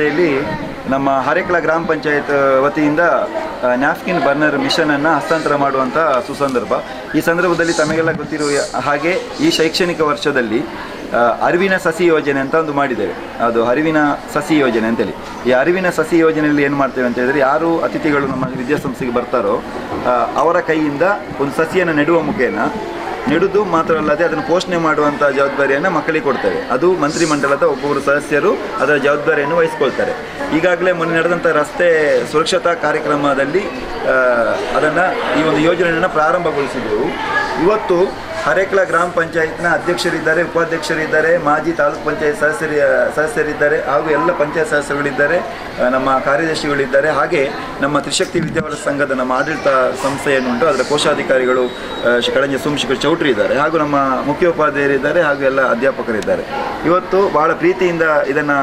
ವಿದ್ಯಾಸಂಸ್ಥೆಯಲ್ಲಿ ನಮ್ಮ ಹರೇಕಳ ಗ್ರಾಮ ಪಂಚಾಯತ್ ವತಿಯಿಂದ ನ್ಯಾಪ್ಕಿನ್ ಬರ್ನರ್ ಮಿಷನನ್ನು ಹಸ್ತಾಂತರ ಮಾಡುವಂಥ ಸುಸಂದರ್ಭ. ಈ ಸಂದರ್ಭದಲ್ಲಿ ತಮಗೆಲ್ಲ ಗೊತ್ತಿರುವ ಹಾಗೆ ಈ ಶೈಕ್ಷಣಿಕ ವರ್ಷದಲ್ಲಿ ಅರಿವಿನ ಸಸಿ ಯೋಜನೆ ಅಂತ ಒಂದು ಮಾಡಿದ್ದೇವೆ. ಅದು ಅರಿವಿನ ಸಸಿ ಯೋಜನೆ ಅಂತೇಳಿ. ಈ ಅರಿವಿನ ಸಸಿ ಯೋಜನೆಯಲ್ಲಿ ಏನು ಮಾಡ್ತೇವೆ ಅಂತ ಹೇಳಿದರೆ, ಯಾರು ಅತಿಥಿಗಳು ನಮ್ಮ ವಿದ್ಯಾಸಂಸ್ಥೆಗೆ ಬರ್ತಾರೋ ಅವರ ಕೈಯಿಂದ ಒಂದು ಸಸಿಯನ್ನು ನೆಡುವ ಮುಖೇನ ನೆಡುವುದು ಮಾತ್ರ ಅಲ್ಲದೆ ಅದನ್ನು ಪೋಷಣೆ ಮಾಡುವಂಥ ಜವಾಬ್ದಾರಿಯನ್ನು ಮಕ್ಕಳಿಗೆ ಕೊಡ್ತೇವೆ. ಅದು ಮಂತ್ರಿಮಂಡಲದ ಒಬ್ಬೊಬ್ಬರು ಸದಸ್ಯರು ಅದರ ಜವಾಬ್ದಾರಿಯನ್ನು ವಹಿಸ್ಕೊಳ್ತಾರೆ. ಈಗಾಗಲೇ ಮೊನ್ನೆ ನಡೆದಂಥ ರಸ್ತೆ ಸುರಕ್ಷತಾ ಕಾರ್ಯಕ್ರಮದಲ್ಲಿ ಅದನ್ನು ಈ ಒಂದು ಯೋಜನೆಯನ್ನು ಪ್ರಾರಂಭಗೊಳಿಸಿದೆವು. ಇವತ್ತು ಹರೇಕಳ ಗ್ರಾಮ ಪಂಚಾಯತ್ನ ಅಧ್ಯಕ್ಷರಿದ್ದಾರೆ, ಉಪಾಧ್ಯಕ್ಷರಿದ್ದಾರೆ, ಮಾಜಿ ತಾಲೂಕು ಪಂಚಾಯತ್ ಸದಸ್ಯರಿದ್ದಾರೆ, ಹಾಗೂ ಎಲ್ಲ ಪಂಚಾಯತ್ ಸದಸ್ಯರುಗಳಿದ್ದಾರೆ, ನಮ್ಮ ಕಾರ್ಯದರ್ಶಿಗಳಿದ್ದಾರೆ. ಹಾಗೆ ನಮ್ಮ ತ್ರಿಶಕ್ತಿ ವಿದ್ಯಾವರ ಸಂಘದ ನಮ್ಮ ಆಡಳಿತ ಸಂಸ್ಥೆಯನ್ನುಂಟು, ಅದರ ಕೋಶಾಧಿಕಾರಿಗಳು ಕಳಂಜ ಸೋಮಶೇಖರ್ ಚೌಟ್ರಿ ಇದ್ದಾರೆ, ಹಾಗೂ ನಮ್ಮ ಮುಖ್ಯೋಪಾಧ್ಯಾಯರಿದ್ದಾರೆ, ಹಾಗೂ ಎಲ್ಲ ಅಧ್ಯಾಪಕರಿದ್ದಾರೆ. ಇವತ್ತು ಭಾಳ ಪ್ರೀತಿಯಿಂದ ಇದನ್ನು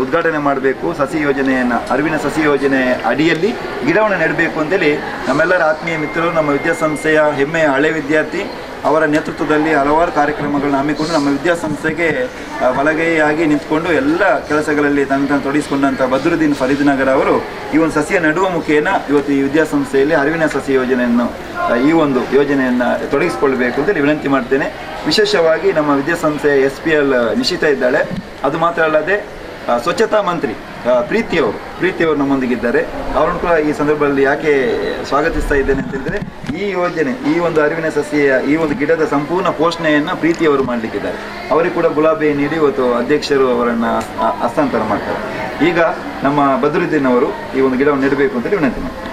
ಉದ್ಘಾಟನೆ ಮಾಡಬೇಕು. ಸಸಿ ಯೋಜನೆಯನ್ನು, ಅರಿವಿನ ಸಸಿ ಯೋಜನೆ ಅಡಿಯಲ್ಲಿ ಗಿಡವನ್ನು ನೆಡಬೇಕು ಅಂತೇಳಿ ನಮ್ಮೆಲ್ಲರ ಆತ್ಮೀಯ ಮಿತ್ರರು, ನಮ್ಮ ವಿದ್ಯಾಸಂಸ್ಥೆಯ ಹೆಮ್ಮೆಯ ಹಳೆ ವಿದ್ಯಾರ್ಥಿ ಅವರ ನೇತೃತ್ವದಲ್ಲಿ ಹಲವಾರು ಕಾರ್ಯಕ್ರಮಗಳನ್ನು ಹಮ್ಮಿಕೊಂಡು ನಮ್ಮ ವಿದ್ಯಾಸಂಸ್ಥೆಗೆ ಬಲಗೈಯಾಗಿ ನಿಂತ್ಕೊಂಡು ಎಲ್ಲ ಕೆಲಸಗಳಲ್ಲಿ ತನ್ನ ತೊಡಗಿಸಿಕೊಂಡಂಥ ಬದ್ರುದ್ದೀನ್ ಫರೀದ್ನಗರ್ ಅವರು ಈ ಒಂದು ಸಸಿಯ ನೆಡುವ ಮುಖೇನ ಇವತ್ತು ಈ ವಿದ್ಯಾಸಂಸ್ಥೆಯಲ್ಲಿ ಅರಿವಿನ ಸಸಿ ಯೋಜನೆಯನ್ನು, ಈ ಒಂದು ಯೋಜನೆಯನ್ನು ತೊಡಗಿಸಿಕೊಳ್ಬೇಕು ಅಂತೇಳಿ ವಿನಂತಿ ಮಾಡ್ತೇನೆ. ವಿಶೇಷವಾಗಿ ನಮ್ಮ ವಿದ್ಯಾಸಂಸ್ಥೆಯ SPL ನಿಶಿತಾ ಇದ್ದಾಳೆ. ಅದು ಮಾತ್ರ ಅಲ್ಲದೆ ಸ್ವಚ್ಛತಾ ಮಂತ್ರಿ ಪ್ರೀತಿಯವರು ನಮ್ಮೊಂದಿಗಿದ್ದಾರೆ. ಅವರನ್ನು ಕೂಡ ಈ ಸಂದರ್ಭದಲ್ಲಿ ಯಾಕೆ ಸ್ವಾಗತಿಸ್ತಾ ಇದ್ದೇನೆ ಅಂತ ಹೇಳಿದರೆ, ಈ ಯೋಜನೆ, ಈ ಒಂದು ಅರಿವಿನ ಸಸ್ಯ, ಈ ಒಂದು ಗಿಡದ ಸಂಪೂರ್ಣ ಪೋಷಣೆಯನ್ನು ಪ್ರೀತಿಯವರು ಮಾಡಲಿಕ್ಕಿದ್ದಾರೆ. ಅವರಿಗೆ ಕೂಡ ಗುಲಾಬಿ ನೀಡಿ ಇವತ್ತು ಅಧ್ಯಕ್ಷರು ಅವರನ್ನು ಹಸ್ತಾಂತರ ಮಾಡ್ತಾರೆ. ಈಗ ನಮ್ಮ ಬದ್ರುದ್ದೀನ್ ಅವರು ಈ ಒಂದು ಗಿಡವನ್ನು ನೆಡಬೇಕು ಅಂತೇಳಿ ವಿನಂತಿ ಮಾಡ್ತಾರೆ.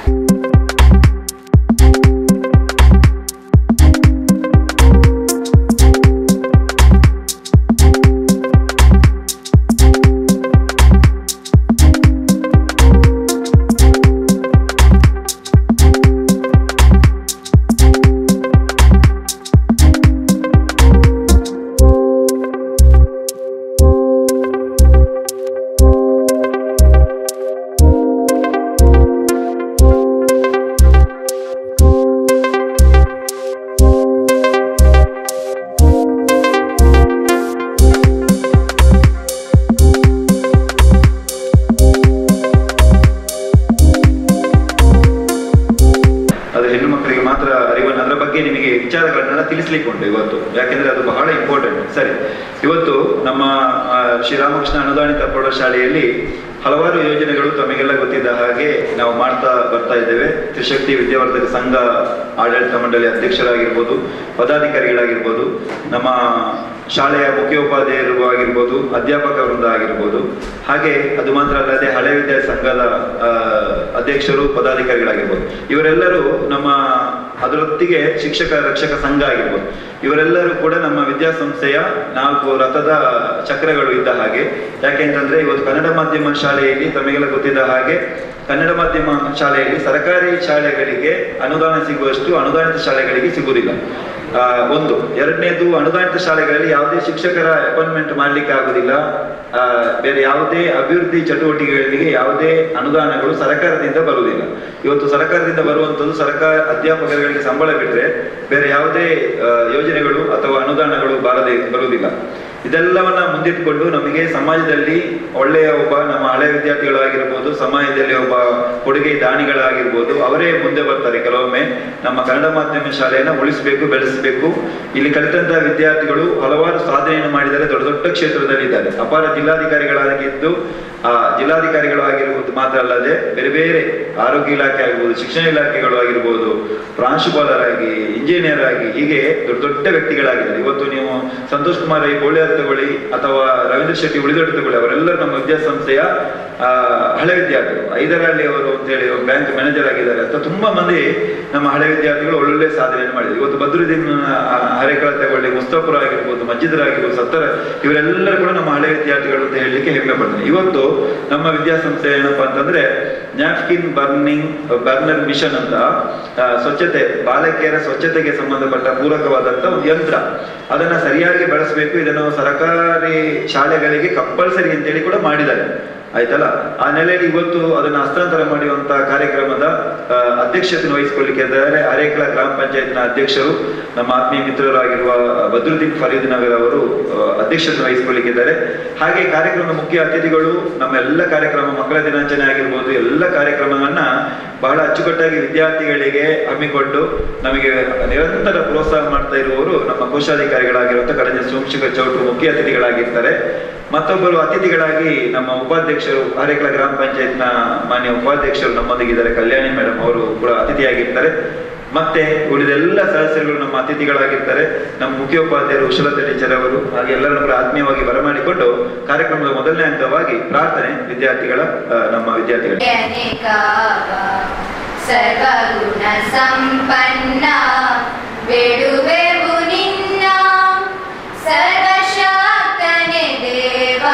ನಿಮಗೆ ವಿಚಾರಗಳನ್ನೆಲ್ಲ ತಿಳಿಸ್ಲಿಕ್ಕೆ ಉಂಟು ಇವತ್ತು, ಯಾಕೆಂದ್ರೆ ಅದು ಬಹಳ ಇಂಪಾರ್ಟೆಂಟ್. ಸರಿ, ಇವತ್ತು ನಮ್ಮ ಶ್ರೀರಾಮಕೃಷ್ಣ ಅನುದಾನಿತ ಪ್ರೌಢಶಾಲೆಯಲ್ಲಿ ಹಲವಾರು ಯೋಜನೆಗಳು ತಮಗೆಲ್ಲ ಗೊತ್ತಿದ್ದ ಹಾಗೆ ನಾವು ಮಾಡ್ತಾ ಬರ್ತಾ ಇದ್ದೇವೆ. ತ್ರಿಶಕ್ತಿ ವಿದ್ಯಾವರ್ಧಕ ಸಂಘ ಆಡಳಿತ ಮಂಡಳಿ ಅಧ್ಯಕ್ಷರಾಗಿರ್ಬೋದು, ಪದಾಧಿಕಾರಿಗಳಾಗಿರ್ಬೋದು, ನಮ್ಮ ಶಾಲೆಯ ಮುಖ್ಯೋಪಾಧ್ಯಾಯರು ಆಗಿರ್ಬೋದು, ಅಧ್ಯಾಪಕ ವೃಂದ ಆಗಿರ್ಬೋದು, ಹಾಗೆ ಅದು ಮಾತ್ರ ಅಲ್ಲದೆ ಹಳೆ ವಿದ್ಯಾರ್ಥಿ ಸಂಘದ ಅಧ್ಯಕ್ಷರು, ಪದಾಧಿಕಾರಿಗಳಾಗಿರ್ಬೋದು, ಇವರೆಲ್ಲರೂ ನಮ್ಮ, ಅದರೊತ್ತಿಗೆ ಶಿಕ್ಷಕ ರಕ್ಷಕ ಸಂಘ ಆಗಿರ್ಬೋದು, ಇವರೆಲ್ಲರೂ ಕೂಡ ನಮ್ಮ ವಿದ್ಯಾಸಂಸ್ಥೆಯ 4 ರಥದ ಚಕ್ರಗಳು ಇದ್ದ ಹಾಗೆ. ಯಾಕೆಂತಂದ್ರೆ ಇವತ್ತು ಕನ್ನಡ ಮಾಧ್ಯಮ ಶಾಲೆಯಲ್ಲಿ ತಮಗೆಲ್ಲ ಗೊತ್ತಿದ್ದ ಹಾಗೆ ಕನ್ನಡ ಮಾಧ್ಯಮ ಶಾಲೆಯಲ್ಲಿ ಸರ್ಕಾರಿ ಶಾಲೆಗಳಿಗೆ ಅನುದಾನ ಸಿಗುವಷ್ಟು ಅನುದಾನಿತ ಶಾಲೆಗಳಿಗೆ ಸಿಗುವುದಿಲ್ಲ. ಒಂದು. ಎರಡನೇದು, ಅನುದಾನಿತ ಶಾಲೆಗಳಲ್ಲಿ ಯಾವುದೇ ಶಿಕ್ಷಕರ ಅಪಾಯಿಂಟ್ಮೆಂಟ್ ಮಾಡ್ಲಿಕ್ಕೆ ಆಗುದಿಲ್ಲ. ಬೇರೆ ಯಾವುದೇ ಅಭಿವೃದ್ಧಿ ಚಟುವಟಿಕೆಗಳಿಗೆ ಯಾವುದೇ ಅನುದಾನಗಳು ಸರ್ಕಾರದಿಂದ ಬರುವುದಿಲ್ಲ. ಇವತ್ತು ಸರ್ಕಾರದಿಂದ ಬರುವಂಥದ್ದು ಅಧ್ಯಾಪಕರುಗಳಿಗೆ ಸಂಬಳ ಬಿಟ್ಟರೆ ಬೇರೆ ಯಾವುದೇ ಯೋಜನೆಗಳು ಅಥವಾ ಅನುದಾನಗಳು ಬರುವುದಿಲ್ಲ. ಇದೆಲ್ಲವನ್ನ ಮುಂದಿಟ್ಟುಕೊಂಡು ನಮಗೆ ಸಮಾಜದಲ್ಲಿ ಒಳ್ಳೆಯ ಒಬ್ಬ ನಮ್ಮ ಹಳೆ ವಿದ್ಯಾರ್ಥಿಗಳಾಗಿರ್ಬೋದು, ಸಮಾಜದಲ್ಲಿ ಒಬ್ಬ ಕೊಡುಗೆ ದಾನಿಗಳಾಗಿರ್ಬೋದು, ಅವರೇ ಮುಂದೆ ಬರ್ತಾರೆ. ಕೆಲವೊಮ್ಮೆ ನಮ್ಮ ಕನ್ನಡ ಮಾಧ್ಯಮ ಶಾಲೆಯನ್ನು ಉಳಿಸಬೇಕು, ಬೆಳೆಸಬೇಕು. ಇಲ್ಲಿ ಕಲಿತಂತಹ ವಿದ್ಯಾರ್ಥಿಗಳು ಹಲವಾರು ಸಾಧನೆಯನ್ನು ಮಾಡಿದರೆ, ದೊಡ್ಡ ದೊಡ್ಡ ಕ್ಷೇತ್ರದಲ್ಲಿ ಇದ್ದಾರೆ. ಅಪಾರ ಜಿಲ್ಲಾಧಿಕಾರಿಗಳಾಗಿದ್ದು, ಜಿಲ್ಲಾಧಿಕಾರಿಗಳು ಆಗಿರ್ಬೋದು ಮಾತ್ರ ಅಲ್ಲದೆ ಬೇರೆ ಬೇರೆ ಆರೋಗ್ಯ ಇಲಾಖೆ ಆಗಿರ್ಬೋದು, ಶಿಕ್ಷಣ ಇಲಾಖೆಗಳು ಆಗಿರ್ಬೋದು, ಪ್ರಾಂಶುಪಾಲರಾಗಿ, ಇಂಜಿನಿಯರ್ ಆಗಿ, ಹೀಗೆ ದೊಡ್ಡ ದೊಡ್ಡ ವ್ಯಕ್ತಿಗಳಾಗಿದ್ದಾರೆ. ಇವತ್ತು ನೀವು ಸಂತೋಷ್ ಕುಮಾರ್ ಗೋಳಿಯಾರ್ ತಗೊಳ್ಳಿ ಅಥವಾ ರವೀಂದ್ರ ಶೆಟ್ಟಿ ಉಳಿದೊಡ್ಡ ತಗೊಳ್ಳಿ, ಅವರೆಲ್ಲರೂ ನಮ್ಮ ವಿದ್ಯಾಸಂಸ್ಥೆಯ ಹಳೆ ವಿದ್ಯಾರ್ಥಿಗಳು. ಐದರಲ್ಲಿ ಅವರು ಅಂತೇಳಿ ಬ್ಯಾಂಕ್ ಮ್ಯಾನೇಜರ್ ಆಗಿದ್ದಾರೆ. ಅಥವಾ ತುಂಬಾ ಮಂದಿ ನಮ್ಮ ಹಳೆ ವಿದ್ಯಾರ್ಥಿಗಳು ಒಳ್ಳೊಳ್ಳೆ ಸಾಧನೆಯನ್ನು ಮಾಡಿದ್ದಾರೆ. ಇವತ್ತು ಬದ್ರುದ್ದೀನ್ ಹರೇಕಳ ತಗೊಳ್ಳಿ, ಮುಸ್ತಫರ್ ಆಗಿರ್ಬೋದು, ಮಜ್ಜಿದರ್ ಆಗಿರ್ಬೋದು, ಸತ್ತರ, ಇವರೆಲ್ಲರೂ ಕೂಡ ನಮ್ಮ ಹಳೆ ವಿದ್ಯಾರ್ಥಿಗಳು ಅಂತ ಹೇಳಲಿಕ್ಕೆ ಹೆಮ್ಮೆ ಪಡ್ತಾರೆ. ಇವತ್ತು ನಮ್ಮ ವಿದ್ಯಾಸಂಸ್ಥೆ ಏನಪ್ಪಾ ಅಂತಂದ್ರೆ ನ್ಯಾಪ್ಕಿನ್ ಬರ್ನರ್ ಮಿಷನ್ ಅಂತ ಸ್ವಚ್ಛತೆ, ಬಾಲಕಿಯರ ಸ್ವಚ್ಛತೆಗೆ ಸಂಬಂಧಪಟ್ಟ ಪೂರಕವಾದಂತ ಒಂದು ಯಂತ್ರ. ಅದನ್ನ ಸರಿಯಾಗಿ ಬಳಸಬೇಕು. ಇದನ್ನು ಸರ್ಕಾರಿ ಶಾಲೆಗಳಿಗೆ ಕಂಪಲ್ಸರಿ ಅಂತೇಳಿ ಕೂಡ ಮಾಡಿದ್ದಾರೆ. ಆಯ್ತಲ್ಲ. ಆ ನೆಲೆಯಲ್ಲಿ ಇವತ್ತು ಅದನ್ನು ಹಸ್ತಾಂತರ ಮಾಡುವಂತಹ ಕಾರ್ಯಕ್ರಮದ ಅಧ್ಯಕ್ಷತೆಯನ್ನು ವಹಿಸಿಕೊಳ್ಳಿಕ್ಕೆ ಇದ್ದಾರೆ ಅರೇಕಳ ಗ್ರಾಮ ಪಂಚಾಯತ್ನ ಅಧ್ಯಕ್ಷರು ನಮ್ಮ ಆತ್ಮೀಯ ಮಿತ್ರರಾಗಿರುವ ಬದ್ರುದ್ದೀನ್ ಫರೀದ್ ನಗರ್ ಅವರು ಅಧ್ಯಕ್ಷತೆ ವಹಿಸಿಕೊಳ್ಳಿಕ್ಕಿದ್ದಾರೆ. ಹಾಗೆ ಕಾರ್ಯಕ್ರಮದ ಮುಖ್ಯ ಅತಿಥಿಗಳು ನಮ್ಮ ಎಲ್ಲ ಕಾರ್ಯಕ್ರಮ, ಮಕ್ಕಳ ದಿನಾಚರಣೆ ಆಗಿರ್ಬೋದು, ಎಲ್ಲ ಕಾರ್ಯಕ್ರಮವನ್ನ ಬಹಳ ಅಚ್ಚುಕಟ್ಟಾಗಿ ವಿದ್ಯಾರ್ಥಿಗಳಿಗೆ ಹಮ್ಮಿಕೊಂಡು ನಮಗೆ ನಿರಂತರ ಪ್ರೋತ್ಸಾಹ ಮಾಡ್ತಾ ಇರುವವರು ನಮ್ಮ ಕೋಶಾಧಿಕಾರಿಗಳಾಗಿರುವಂತಹ ಕಡಂಜ ಸೋಮಶೇಖರ್ ಚೌಟ್ರು ಮುಖ್ಯ ಅತಿಥಿಗಳಾಗಿರ್ತಾರೆ. ಮತ್ತೊಬ್ಬರು ಅತಿಥಿಗಳಾಗಿ ನಮ್ಮ ಉಪಾಧ್ಯಕ್ಷರು ಅರೇಕಳ ಗ್ರಾಮ ಪಂಚಾಯತ್ನ ಮಾನ್ಯ ಉಪಾಧ್ಯಕ್ಷರು ನಮ್ಮೊಂದಿಗಿದ್ದಾರೆ, ಕಲ್ಯಾಣಿ ಮೇಡಮ್ ಅವರು ಕೂಡ ಅತಿಥಿಯಾಗಿರ್ತಾರೆ. ಮತ್ತೆ ಉಳಿದೆಲ್ಲ ಸದಸ್ಯರುಗಳು ನಮ್ಮ ಅತಿಥಿಗಳಾಗಿರ್ತಾರೆ. ನಮ್ಮ ಮುಖ್ಯೋಪಾಧ್ಯಾಯರು ಉಷಲತಾ ಟೀಚರ್ ಅವರು, ಹಾಗೆ ಎಲ್ಲರನ್ನು ಕೂಡ ಆತ್ಮೀಯವಾಗಿ ಬರಮಾಡಿಕೊಂಡು ಕಾರ್ಯಕ್ರಮದ ಮೊದಲನೇ ಅಂಗವಾಗಿ ಪ್ರಾರ್ಥನೆ ವಿದ್ಯಾರ್ಥಿಗಳ ನಮ್ಮ ವಿದ್ಯಾರ್ಥಿಗಳು. ಸರ್ವಗುಣ ಸಂಪನ್ನ ಬೇಡುವೆವು ನಿನ್ನ ಸರ್ವಶಕ್ತನೇ ದೇವ,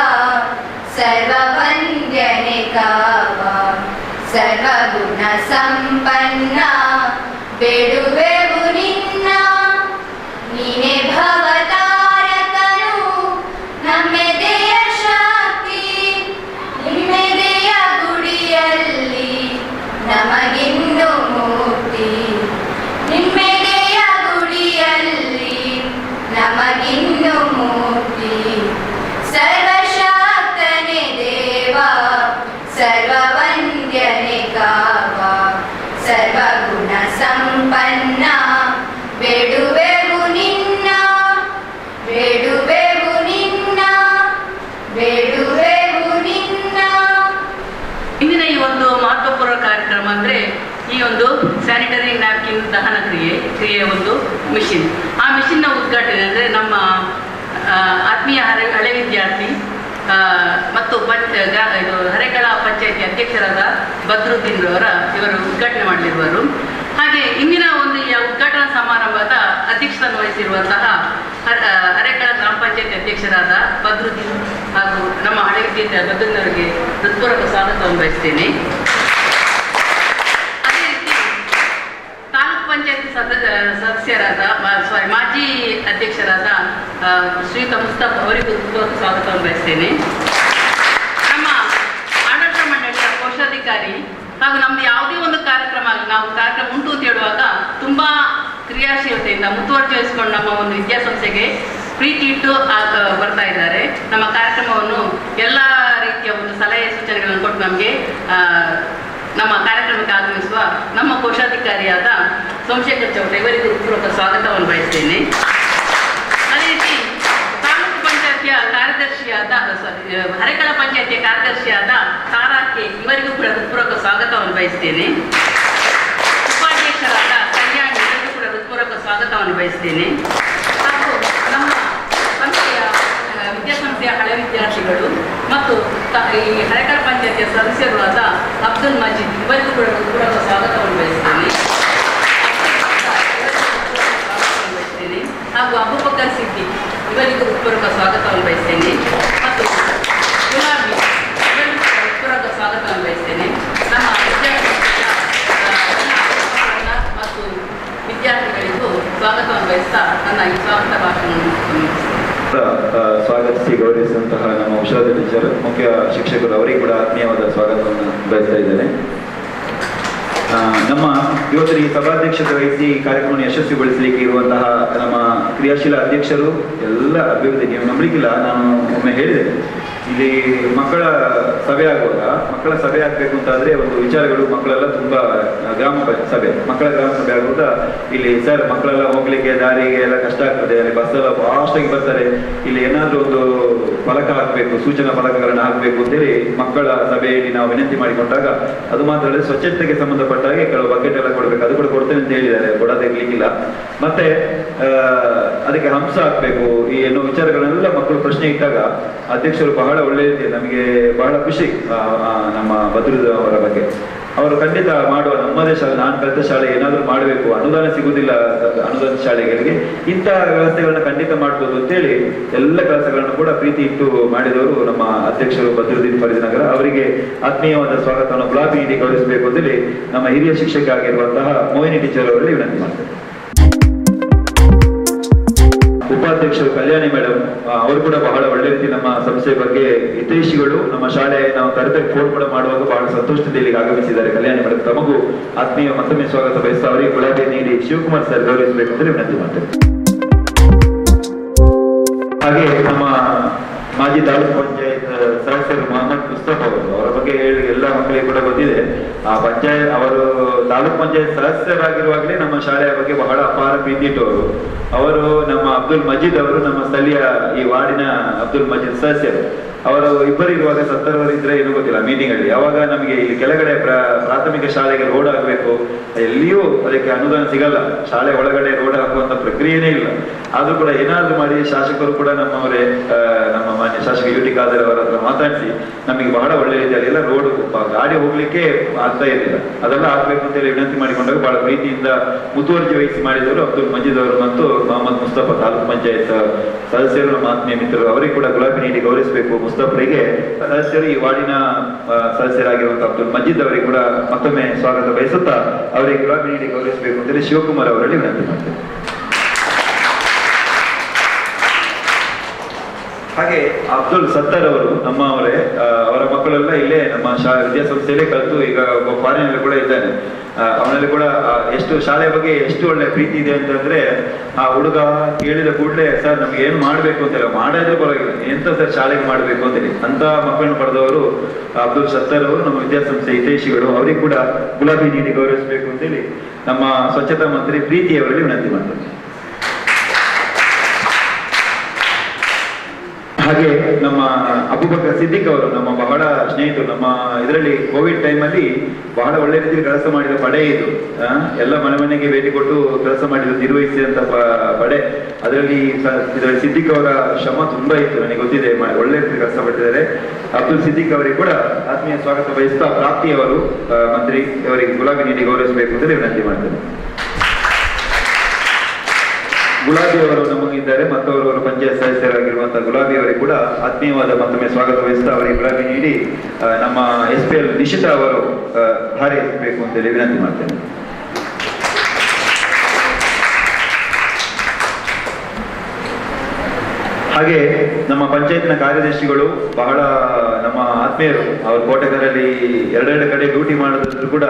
ಸರ್ವವಂದ್ಯನೇ ಕಾವ. ಸರ್ವಗುಣ ಸಂಪನ್ನ ಬೇಡುವೆವು ನಿನ್ನ, ನೀನೇ ಭವತಾರಕನು ನಮ್ಮೆದೆಯ ಶಕ್ತಿ. ನಿಮ್ಮೆದೆಯ ಗುಡಿಯಲ್ಲಿ ನಮಗಿನ್ನು ಮುಕ್ತಿ, ನಿಮ್ಮೆದೆಯ ಗುಡಿಯಲ್ಲಿ ನಮಗಿನ್ನು ಮುಕ್ತಿ. ಸರ್ವಶಕ್ತನೇ ದೇವ, ಸರ್ವವಂದ್ಯನೇ ಕಾವ. ಸರ್ವಗುಣ ಸಂಪನ್ನ ಬೇಡುವೆವು ನಿನ್ನ, ಬೇಡುವೆವು ನಿನ್ನ, ಬೇಡುವೆವು ನಿನ್ನ. ಇಂದಿನ ಈ ಒಂದು ಮಹತ್ವಪೂರ್ಣ ಕಾರ್ಯಕ್ರಮ ಅಂದರೆ ಈ ಒಂದು ಸ್ಯಾನಿಟರಿ ನ್ಯಾಪ್ಕಿನ್ ದಹನ ಕ್ರಿಯೆಯ ಒಂದು ಮಿಷಿನ್. ಆ ಮಿಷಿನ್ನ ಉದ್ಘಾಟನೆ ಅಂದರೆ ನಮ್ಮ ಆತ್ಮೀಯ ಹಳೆ ವಿದ್ಯಾರ್ಥಿ ಮತ್ತು ಇದು ಅರೇಕಳ ಪಂಚಾಯತಿ ಅಧ್ಯಕ್ಷರಾದ ಬದ್ರುದ್ದೀನ್ ಇವರು ಉದ್ಘಾಟನೆ ಮಾಡಲಿರುವರು. ಹಾಗೆ ಇಂದಿನ ಒಂದು ಈ ಉದ್ಘಾಟನಾ ಸಮಾರಂಭದ ಅಧ್ಯಕ್ಷತೆಯನ್ನು ವಹಿಸಿರುವಂತಹ ಅರೇಕಳ ಗ್ರಾಮ ಪಂಚಾಯತಿ ಅಧ್ಯಕ್ಷರಾದ ಬದ್ರುದ್ದೀನ್ ಹಾಗೂ ನಮ್ಮ ಹಳೆ ವಿದ್ಯಾರ್ಥಿ ಬದ್ರುದ್ದೀನ್ ಅವರಿಗೆ ಹೃತ್ಪೂರ್ವಕ ಸ್ವಾಗತವನ್ನು ಬಯಸ್ತೇನೆ. ಅದೇ ರೀತಿ ತಾಲೂಕು ಪಂಚಾಯತಿ ಸದಸ್ಯರಾದ ಮಾಜಿ ಅಧ್ಯಕ್ಷರಾದ ಶ್ರೀಯುತ ಮುಸ್ತಫ್ ಅವರಿಗೂ ಹೃತ್ಪೂರ್ವಕ ಸ್ವಾಗತವನ್ನು ಬಯಸ್ತೇನೆ. ನಮ್ಮ ಆಡಳಿತ ಮಂಡಳಿಯ ಕೋಶಾಧಿಕಾರಿ ಹಾಗೂ ನಮ್ದು ಯಾವುದೇ ಒಂದು ಕಾರ್ಯಕ್ರಮ ನಾವು ಕಾರ್ಯಕ್ರಮ ಉಂಟು ಅಂತ ಹೇಳುವಾಗ ತುಂಬಾ ಕ್ರಿಯಾಶೀಲತೆಯಿಂದ ಮುತುವರ್ಜಿ ವಹಿಸಿಕೊಂಡು ನಮ್ಮ ಒಂದು ವಿದ್ಯಾಸಂಸ್ಥೆಗೆ ಪ್ರೀತಿ ಇಟ್ಟು ಬರ್ತಾ ಇದ್ದಾರೆ. ನಮ್ಮ ಕಾರ್ಯಕ್ರಮವನ್ನು ಎಲ್ಲ ರೀತಿಯ ಒಂದು ಸಲಹೆ ಸೂಚನೆಗಳನ್ನು ಕೊಟ್ಟು ನಮಗೆ ನಮ್ಮ ಕಾರ್ಯಕ್ರಮಕ್ಕೆ ಆಗಮಿಸುವ ನಮ್ಮ ಕೋಶಾಧಿಕಾರಿಯಾದ ಸೋಮಶೇಖರ್ ಚೌಟ ಇವರಿಗೂ ಪೂರ್ವಕ ಸ್ವಾಗತವನ್ನು ಬಯಸ್ತೇನೆ. ಅದೇ ರೀತಿ ತಾಲೂಕು ಪಂಚಾಯತಿಯ ಕಾರ್ಯದರ್ಶಿಯಾದ ಅರೇಕಳ ಪಂಚಾಯತಿಯ ಕಾರ್ಯದರ್ಶಿಯಾದ ತಾರಾಕೆ ಇವರಿಗೂ ಕೂಡ ಹೃತ್ಪೂರ್ವಕ ಸ್ವಾಗತವನ್ನು ಬಯಸ್ತೇನೆ. ಉಪಾಧ್ಯಕ್ಷರಾದ ಕಲ್ಯಾಣಿ ಇವರಿಗೂ ಕೂಡ ಹೃತ್ಪೂರ್ವಕ ಸ್ವಾಗತವನ್ನು ಬಯಸ್ತೇನೆ. ಹಾಗೂ ನಮ್ಮ ಸಂಸ್ಥೆಯ ವಿದ್ಯಾಸಂಸ್ಥೆಯ ಹಳೆ ವಿದ್ಯಾರ್ಥಿಗಳು ಮತ್ತು ಈ ಅರೇಕಳ ಪಂಚಾಯತಿಯ ಸದಸ್ಯರಾದ ಅಬ್ದುಲ್ ಮಜೀದ್ ಇವರಿಗೂ ಕೂಡ ಹೃತ್ಪೂರ್ವಕ ಸ್ವಾಗತವನ್ನು ಬಯಸ್ತೇನೆ. ಹಾಗೂ ಅಬೂಬಕರ್ ಸಿದ್ದಿಕ್ ಇವರಿಗೂ ಹೃತ್ಪೂರ್ವಕ ಸ್ವಾಗತವನ್ನು ಬಯಸ್ತೇನೆ. ಮತ್ತು ಗುಲಾಬಿ ಇವರಿಗೂ ಹೃತ್ಪೂರ್ವಕ ಸ್ವಾಗತವನ್ನು ಬಯಸ್ತೇನೆ. ನಮ್ಮ ವಿದ್ಯಾರ್ಥಿಗಳ ಮತ್ತು ವಿದ್ಯಾರ್ಥಿಗಳಿಗೂ ಸ್ವಾಗತವನ್ನು ಬಯಸ್ತಾ ನನ್ನ ಈ ಸ್ವಾಗತ ಭಾಷಣವನ್ನು ಸ್ವಾಗತಿಸಿ ಗೌರವಿಸಿದಂತಹ ನಮ್ಮ ಉಷಲತಾ ಟೀಚರ್, ಮುಖ್ಯ ಶಿಕ್ಷಕರು, ಅವರಿಗೆ ಕೂಡ ಆತ್ಮೀಯವಾದ ಸ್ವಾಗತವನ್ನು ಬಯಸ್ತಾ ಇದ್ದೇನೆ. ನಮ್ಮ ಇವತ್ತು ಈ ಸಭಾಧ್ಯಕ್ಷತೆ ವಹಿಸಿ ಕಾರ್ಯಕ್ರಮವನ್ನು ಯಶಸ್ವಿಗೊಳಿಸಲಿಕ್ಕೆ ಇರುವಂತಹ ನಮ್ಮ ಕ್ರಿಯಾಶೀಲ ಅಧ್ಯಕ್ಷರು ಎಲ್ಲ ಅಭಿವೃದ್ಧಿ, ನೀವು ನಂಬಲಿಕ್ಕಿಲ್ಲ, ನಾನು ಒಮ್ಮೆ ಹೇಳಿದೆ ಇಲ್ಲಿ ಮಕ್ಕಳ ಸಭೆ ಆಗುವಾಗ, ಮಕ್ಕಳ ಸಭೆ ಆಗಬೇಕು ಅಂತಾದ್ರೆ ಒಂದು ವಿಚಾರಗಳು, ಮಕ್ಕಳೆಲ್ಲ ತುಂಬಾ ಮಕ್ಕಳ ಗ್ರಾಮ ಸಭೆ ಆಗುವಾಗ ಇಲ್ಲಿ ಸರ್ ಮಕ್ಕಳೆಲ್ಲ ಹೋಗ್ಲಿಕ್ಕೆ ದಾರಿಗೆ ಎಲ್ಲ ಕಷ್ಟ ಆಗ್ತದೆ, ಅಲ್ಲಿ ಬಸ್ ಎಲ್ಲ ಫಾಸ್ಟ್ ಆಗಿ ಬರ್ತಾರೆ, ಇಲ್ಲಿ ಏನಾದ್ರೂ ಒಂದು ಫಲಕ ಹಾಕಬೇಕು, ಸೂಚನಾ ಫಲಕಗಳನ್ನ ಹಾಕಬೇಕು ಅಂತೇಳಿ ಮಕ್ಕಳ ಸಭೆಯಲ್ಲಿ ನಾವು ವಿನಂತಿ ಮಾಡಿಕೊಂಡಾಗ, ಅದು ಮಾತ್ರ ಅಲ್ಲದೆ ಸ್ವಚ್ಛತೆಗೆ ಸಂಬಂಧಪಟ್ಟ ಹಾಗೆ ಕೆಲವು ಬಕೆಟ್ ಎಲ್ಲ ಕೊಡ್ಬೇಕು, ಅದು ಕೂಡ ಕೊಡ್ತೇನೆ ಅಂತ ಹೇಳಿದ್ದಾರೆ, ಕೊಡೋದೇ ಇರ್ಲಿಕ್ಕಿಲ್ಲ. ಮತ್ತೆ ಅದಕ್ಕೆ ಹಂಸ ಹಾಕ್ಬೇಕು, ಈ ಏನೋ ವಿಚಾರಗಳನ್ನೆಲ್ಲ ಮಕ್ಕಳು ಪ್ರಶ್ನೆ ಇಟ್ಟಾಗ ಅಧ್ಯಕ್ಷರು ಬಹಳ ಒಳ್ಳೆ ರೀತಿ, ನಮಗೆ ಬಹಳ ಖುಷಿ ನಮ್ಮ ಬದ್ರುದ್ದೀನ್ ಅವರ ಬಗ್ಗೆ. ಅವರು ಖಂಡಿತ ಮಾಡುವ ನಮ್ಮದೇ ಶಾಲೆ, ನಾನು ಕಲಿತ ಶಾಲೆ ಏನಾದರೂ ಮಾಡಬೇಕು, ಅನುದಾನ ಸಿಗುವುದಿಲ್ಲ ಅನುದಾನ ಶಾಲೆಗಳಿಗೆ, ಇಂತಹ ವ್ಯವಸ್ಥೆಗಳನ್ನ ಖಂಡಿತ ಮಾಡ್ಬೋದು ಅಂತೇಳಿ ಎಲ್ಲ ಕೆಲಸಗಳನ್ನು ಕೂಡ ಪ್ರೀತಿ ಇಟ್ಟು ಮಾಡಿದವರು ನಮ್ಮ ಅಧ್ಯಕ್ಷರು ಬದ್ರುದ್ದೀನ್ ಫರೀದ್ ನಗರ. ಅವರಿಗೆ ಆತ್ಮೀಯವಾದ ಸ್ವಾಗತವನ್ನು ಗುಲಾಬಿ ನೀಡಿ ಗೌರವಿಸಬೇಕು ಅಂತೇಳಿ ನಮ್ಮ ಹಿರಿಯ ಶಿಕ್ಷಕ ಆಗಿರುವಂತಹ ಮೋಹಿನಿ ಟೀಚರ್ ಅವರಲ್ಲಿ ವಿನಂತಿ ಮಾಡ್ತೇನೆ. ಜಿಲ್ಲಾಧ್ಯಕ್ಷರು ಕಲ್ಯಾಣಿ ಮೇಡಮ್, ಅವರು ಕೂಡ ಬಹಳ ಒಳ್ಳೆ ರೀತಿ ನಮ್ಮ ಸಂಸ್ಥೆ ಬಗ್ಗೆ ಹಿತೈಷಿಗಳು ನಮ್ಮ ಶಾಲೆ ನಾವು ಕರೆದಾಗ ಫೋನ್ ಕೂಡ ಮಾಡುವಾಗ ಬಹಳ ಸಂತೋಷದಿಂದ ಇಲ್ಲಿಗೆ ಆಗಮಿಸಿದ್ದಾರೆ. ಕಲ್ಯಾಣಿ ಮೇಡಮ್ ತಮಗೂ ಆತ್ಮೀಯ ಮತ್ತೊಮ್ಮೆ ಸ್ವಾಗತ ಬಯಸ್ತಾ ಅವರಿಗೆ ಗುಲಾಬಿ ನೀಡಿ ಶಿವಕುಮಾರ್ ಸರ್ ಗೌರವಿಸಬೇಕು ಅಂತ ವಿನಂತಿ ಮಾಡ್ತೇವೆ. ಹಾಗೆ ನಮ್ಮ ಮಾಜಿ ತಾಲೂಕು ಪಂಚಾಯತ್ ಸದಸ್ಯರು ಮೊಹಮ್ಮದ್ ಮುಸ್ತಫ ಅವರು, ಅವರ ಬಗ್ಗೆ ಹೇಳಿ ಎಲ್ಲ ಮಕ್ಕಳಿಗೆ ಕೂಡ ಗೊತ್ತಿದೆ. ಆ ಅವರು ತಾಲೂಕ್ ಪಂಚಾಯತ್ ಸದಸ್ಯರಾಗಿರುವಾಗಲೇ ನಮ್ಮ ಶಾಲೆಯ ಬಗ್ಗೆ ಬಹಳ ಅಪಾರ ಪ್ರೀತಿ ಇಟ್ಟವರು. ಅವರು ನಮ್ಮ ಅಬ್ದುಲ್ ಮಜೀದ್ ಅವರು, ನಮ್ಮ ಸ್ಥಳೀಯ ಈ ವಾರ್ಡಿನ ಅಬ್ದುಲ್ ಮಜೀದ್ ಸದಸ್ಯರು. ಅವರು ಇಬ್ಬರು ಇರುವಾಗ ಸತ್ತರವರು ಇದ್ರೆ ಏನೂ ಗೊತ್ತಿಲ್ಲ ಮೀಟಿಂಗ್ ಅಲ್ಲಿ. ಯಾವಾಗ ನಮಗೆ ಇಲ್ಲಿ ಕೆಳಗಡೆ ಪ್ರಾಥಮಿಕ ಶಾಲೆಗೆ ರೋಡ್ ಆಗಬೇಕು, ಎಲ್ಲಿಯೂ ಅದಕ್ಕೆ ಅನುದಾನ ಸಿಗಲ್ಲ, ಶಾಲೆ ಒಳಗಡೆ ರೋಡ್ ಹಾಕುವಂತ ಪ್ರಕ್ರಿಯೆನೇ ಇಲ್ಲ. ಆದ್ರೂ ಕೂಡ ಏನಾದ್ರೂ ಮಾಡಿ ಶಾಸಕರು ಕೂಡ ನಮ್ಮವರೇ, ನಮ್ಮ ಮಾನ್ಯ ಶಾಸಕ ಯು ಟಿ ಖಾದರ್ ಅವರ ಹತ್ರ ಮಾತಾಡಿಸಿ ನಮಗೆ ಬಹಳ ಒಳ್ಳೆ ರೀತಿಯಲ್ಲಿ ಎಲ್ಲ ರೋಡ್ ಗಾಡಿ ಹೋಗ್ಲಿಕ್ಕೆ ಆಗ್ತಾ ಇರಲಿಲ್ಲ, ಅದೆಲ್ಲ ಆಗ್ಬೇಕು ಅಂತ ಹೇಳಿ ವಿನಂತಿ ಮಾಡಿಕೊಂಡಾಗ ಬಹಳ ಪ್ರೀತಿಯಿಂದ ಮುತುವರ್ಜಿ ವಹಿಸಿ ಮಾಡಿದವರು ಅಬ್ದುಲ್ ಮಜೀದ್ ಅವರು ಮತ್ತು ಮೊಹಮ್ಮದ್ ಮುಸ್ತಫ ತಾಲೂಕ್ ಪಂಚಾಯತ್ ಸದಸ್ಯರು, ನಮ್ಮ ಆತ್ಮೀಯ ಮಿತ್ರರು. ಅವರಿಗೆ ಕೂಡ ಗುಲಾಬಿ ನೀಡಿ ಗೌರವಿಸಬೇಕು. ಮುಸ್ತಫರಿಗೆ ಸದಸ್ಯರು, ಈ ವಾರ್ಡಿನ ಸದಸ್ಯರಾಗಿರುವಂತಹ ಅಬ್ದುಲ್ ಮಜೀದ್ ಅವರಿಗೆ ಕೂಡ ಮತ್ತೊಮ್ಮೆ ಸ್ವಾಗತ ಬಯಸುತ್ತಾ ಅವರಿಗೆ ಗುಲಾಬಿ ನೀಡಿ ಗೌರವಿಸಬೇಕು ಅಂತೇಳಿ ಶಿವಕುಮಾರ್ ಅವರಲ್ಲಿ ವಿನಂತಿ ಮಾಡ್ತೇವೆ. ಹಾಗೆ ಅಬ್ದುಲ್ ಸತ್ತರ್ ಅವರು ನಮ್ಮವರೇ, ಅವರ ಮಕ್ಕಳೆಲ್ಲ ಇಲ್ಲೇ ನಮ್ಮ ವಿದ್ಯಾಸಂಸ್ಥೆಯಲ್ಲೇ ಕಲಿತು ಈಗ ಒಬ್ಬ ಫಾರಿನಲ್ಲಿ ಕೂಡ ಇದ್ದಾನೆ. ಅವನಲ್ಲಿ ಕೂಡ ಎಷ್ಟು ಶಾಲೆಯ ಬಗ್ಗೆ ಎಷ್ಟು ಒಳ್ಳೆ ಪ್ರೀತಿ ಇದೆ ಅಂತಂದ್ರೆ, ಆ ಹುಡುಗ ಹೇಳಿದ ಕೂಡಲೇ ಸರ್ ನಮ್ಗೆ ಏನು ಮಾಡ್ಬೇಕು ಅಂತೆಲ್ಲ ಮಾಡಿದ್ರೆ ಪರವಾಗಿಲ್ಲ, ಎಂತ ಸರ್ ಶಾಲೆಗೆ ಮಾಡ್ಬೇಕು ಅಂತೇಳಿ ಅಂತ ಮಕ್ಕಳನ್ನು ಪಡೆದವರು ಅಬ್ದುಲ್ ಸತ್ತರ್ ಅವರು, ನಮ್ಮ ವಿದ್ಯಾಸಂಸ್ಥೆ ಹಿತೈಷಿಗಳು. ಅವರಿಗೆ ಕೂಡ ಗುಲಾಬಿ ನೀಡಿ ಗೌರವಿಸಬೇಕು ಅಂತೇಳಿ ನಮ್ಮ ಸ್ವಚ್ಛತಾ ಮಂತ್ರಿ ಪ್ರೀತಿಯವರಲ್ಲಿ ವಿನಂತಿ ಮಾಡ್ತಾರೆ. ಹಾಗೆ ನಮ್ಮ ಅಬೂಬಕರ್ ಸಿದ್ದಿಕ್ ಅವರು ನಮ್ಮ ಬಹಳ ಸ್ನೇಹಿತರು. ನಮ್ಮ ಇದರಲ್ಲಿ ಕೋವಿಡ್ ಟೈಮಲ್ಲಿ ಬಹಳ ಒಳ್ಳೆ ರೀತಿಯಲ್ಲಿ ಕೆಲಸ ಮಾಡಿದ ಪಡೆ ಇದು. ಎಲ್ಲ ಮನೆ ಮನೆಗೆ ಭೇಟಿ ಕೊಟ್ಟು ಕೆಲಸ ಮಾಡಿದ ನಿರ್ವಹಿಸಿದಂತ ಪಡೆ. ಅದರಲ್ಲಿ ಸಿದ್ದಿಕ್ ಅವರ ಶ್ರಮ ತುಂಬಾ ಇತ್ತು, ನನಗೆ ಗೊತ್ತಿದೆ, ಒಳ್ಳೆ ರೀತಿ ಕೆಲಸ ಪಟ್ಟಿದ್ದಾರೆ. ಅಬ್ದುಲ್ ಸಿದ್ದಿಕ್ ಅವರಿಗೆ ಕೂಡ ಆತ್ಮೀಯ ಸ್ವಾಗತ ಬಯಸ್ತಾ ಪ್ರಾಪ್ತಿ ಅವರು ಮಂತ್ರಿ ಅವರಿಗೆ ಗುಲಾಬಿ ನೀಡಿ ಗೌರವಿಸಬೇಕು ಅಂತ ವಿನಂತಿ ಮಾಡ್ತೇನೆ. ಗುಲಾಬಿ ಅವರು ನಮಗಿದ್ದಾರೆ, ಮತ್ತವರು ಪಂಚಾಯತ್ ಸದಸ್ಯರಾಗಿರುವಂತಹ ಗುಲಾಬಿ ಅವರಿಗೆ ಕೂಡ ಆತ್ಮೀಯವಾದ ಮತ್ತೊಮ್ಮೆ ಸ್ವಾಗತ ವಹಿಸ್ತಾ ಅವರಿಗೆ ಗುಲಾಬಿ ನೀಡಿ ನಮ್ಮ SPL ನಿಶಿತಾ ಅವರು ಹಾರೈಸಬೇಕು ಅಂತೇಳಿ ವಿನಂತಿ ಮಾಡ್ತೇನೆ. ಹಾಗೆ ನಮ್ಮ ಪಂಚಾಯತ್ನ ಕಾರ್ಯದರ್ಶಿಗಳು ಬಹಳ ನಮ್ಮ ಆತ್ಮೀಯರು. ಅವರು ಕೋಟೆಗರಲ್ಲಿ ಎರಡೆರಡು ಕಡೆ ಡ್ಯೂಟಿ ಮಾಡೋದ್ರೂ ಕೂಡ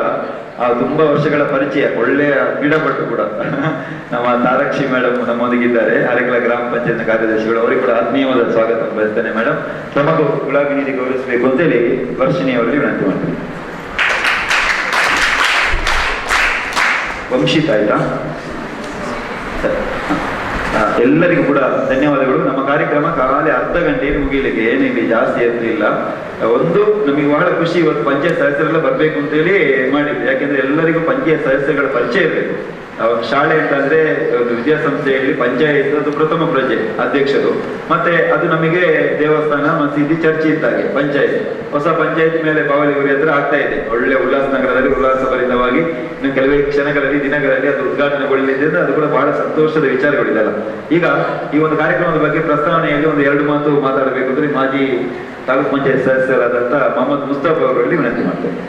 ತುಂಬಾ ವರ್ಷಗಳ ಪರಿಚಯ, ಒಳ್ಳೆಯ ಕ್ರೀಡಾಪಟು ಕೂಡ. ನಮ್ಮ ತಾರಕ್ಷಿ ಮೇಡಮ್ ನಮ್ಮೊಂದಿಗಿದ್ದಾರೆ, ಅರೆಕಲ ಗ್ರಾಮ ಪಂಚಾಯತ್ನ ಕಾರ್ಯದರ್ಶಿಗಳು. ಅವರಿಗೆ ಕೂಡ ಆತ್ಮೀಯವಾದ ಸ್ವಾಗತ ಬಯಸ್ತೇನೆ. ಮೇಡಮ್ ತಮಗೂ ಗುಲಾಬಿ ನೀಡಿ ಗೌರವಿಸಬೇಕು ಅಂತೇಳಿ ವರ್ಷಿಣಿ ಅವರಲ್ಲಿ ವಿನಂತಿ ಮಾಡ್ತೀನಿ. ವಂಶಿತ್ ಆಯ್ತಾ? ಎಲ್ಲರಿಗೂ ಕೂಡ ಧನ್ಯವಾದಗಳು. ನಮ್ಮ ಕಾರ್ಯಕ್ರಮ ಖಾಲಿ ಅರ್ಧ ಗಂಟೆಯಲ್ಲಿ ಮುಗಿಲಿಕ್ಕೆ ಏನಿಲ್ಲ, ಜಾಸ್ತಿ ಇರಲಿಲ್ಲ. ಒಂದು ನಮಗೆ ಬಹಳ ಖುಷಿ, ಇವತ್ತು ಪಂಚಾಯತ್ ಸದಸ್ಯರೆಲ್ಲ ಬರ್ಬೇಕು ಅಂತೇಳಿ ಮಾಡಿದ್ವಿ. ಯಾಕೆಂದ್ರೆ ಎಲ್ಲರಿಗೂ ಪಂಚಾಯತ್ ಸದಸ್ಯರುಗಳ ಪರಿಚಯ ಇರಬೇಕು. ಶಾಲೆ ಅಂತಂದ್ರೆ ಒಂದು ವಿದ್ಯಾಸಂಸ್ಥೆಯಲ್ಲಿ ಪಂಚಾಯತ್ ಅದು ಪ್ರಥಮ ಪ್ರಜೆ ಅಧ್ಯಕ್ಷರು, ಮತ್ತೆ ಅದು ನಮಗೆ ದೇವಸ್ಥಾನ ಮಸೀದಿ ಚರ್ಚ್ ಇದ್ದಾಗೆ ಪಂಚಾಯತ್. ಹೊಸ ಪಂಚಾಯತ್ ಮೇಲೆ ಬಾವಲಿ ಗುರಿ ಹತ್ರ ಆಗ್ತಾ ಇದೆ, ಒಳ್ಳೆ ಉಲ್ಲಾಸನಗರದಲ್ಲಿ ಉಲ್ಲಾಸಭರಿತವಾಗಿ ಇನ್ನು ಕೆಲವೇ ಕ್ಷಣಗಳಲ್ಲಿ ದಿನಗಳಲ್ಲಿ ಅದು ಉದ್ಘಾಟನೆಗೊಳ್ಳಲಿದೆ. ಅದು ಕೂಡ ಬಹಳ ಸಂತೋಷದ ವಿಚಾರಗಳಿದೆಲ್ಲ. ಈಗ ಈ ಒಂದು ಕಾರ್ಯಕ್ರಮದ ಬಗ್ಗೆ ಪ್ರಸ್ತಾವನೆಯಲ್ಲಿ ಒಂದು 2 ಮಾತು ಮಾತಾಡಬೇಕು ಅಂದ್ರೆ ಮಾಜಿ ತಾಲೂಕ್ ಪಂಚಾಯತ್ ಸದಸ್ಯರಾದಂತಹ ಮೊಹಮ್ಮದ್ ಮುಸ್ತಫ ಅವರಲ್ಲಿ ವಿನಂತಿ ಮಾಡ್ತೇನೆ.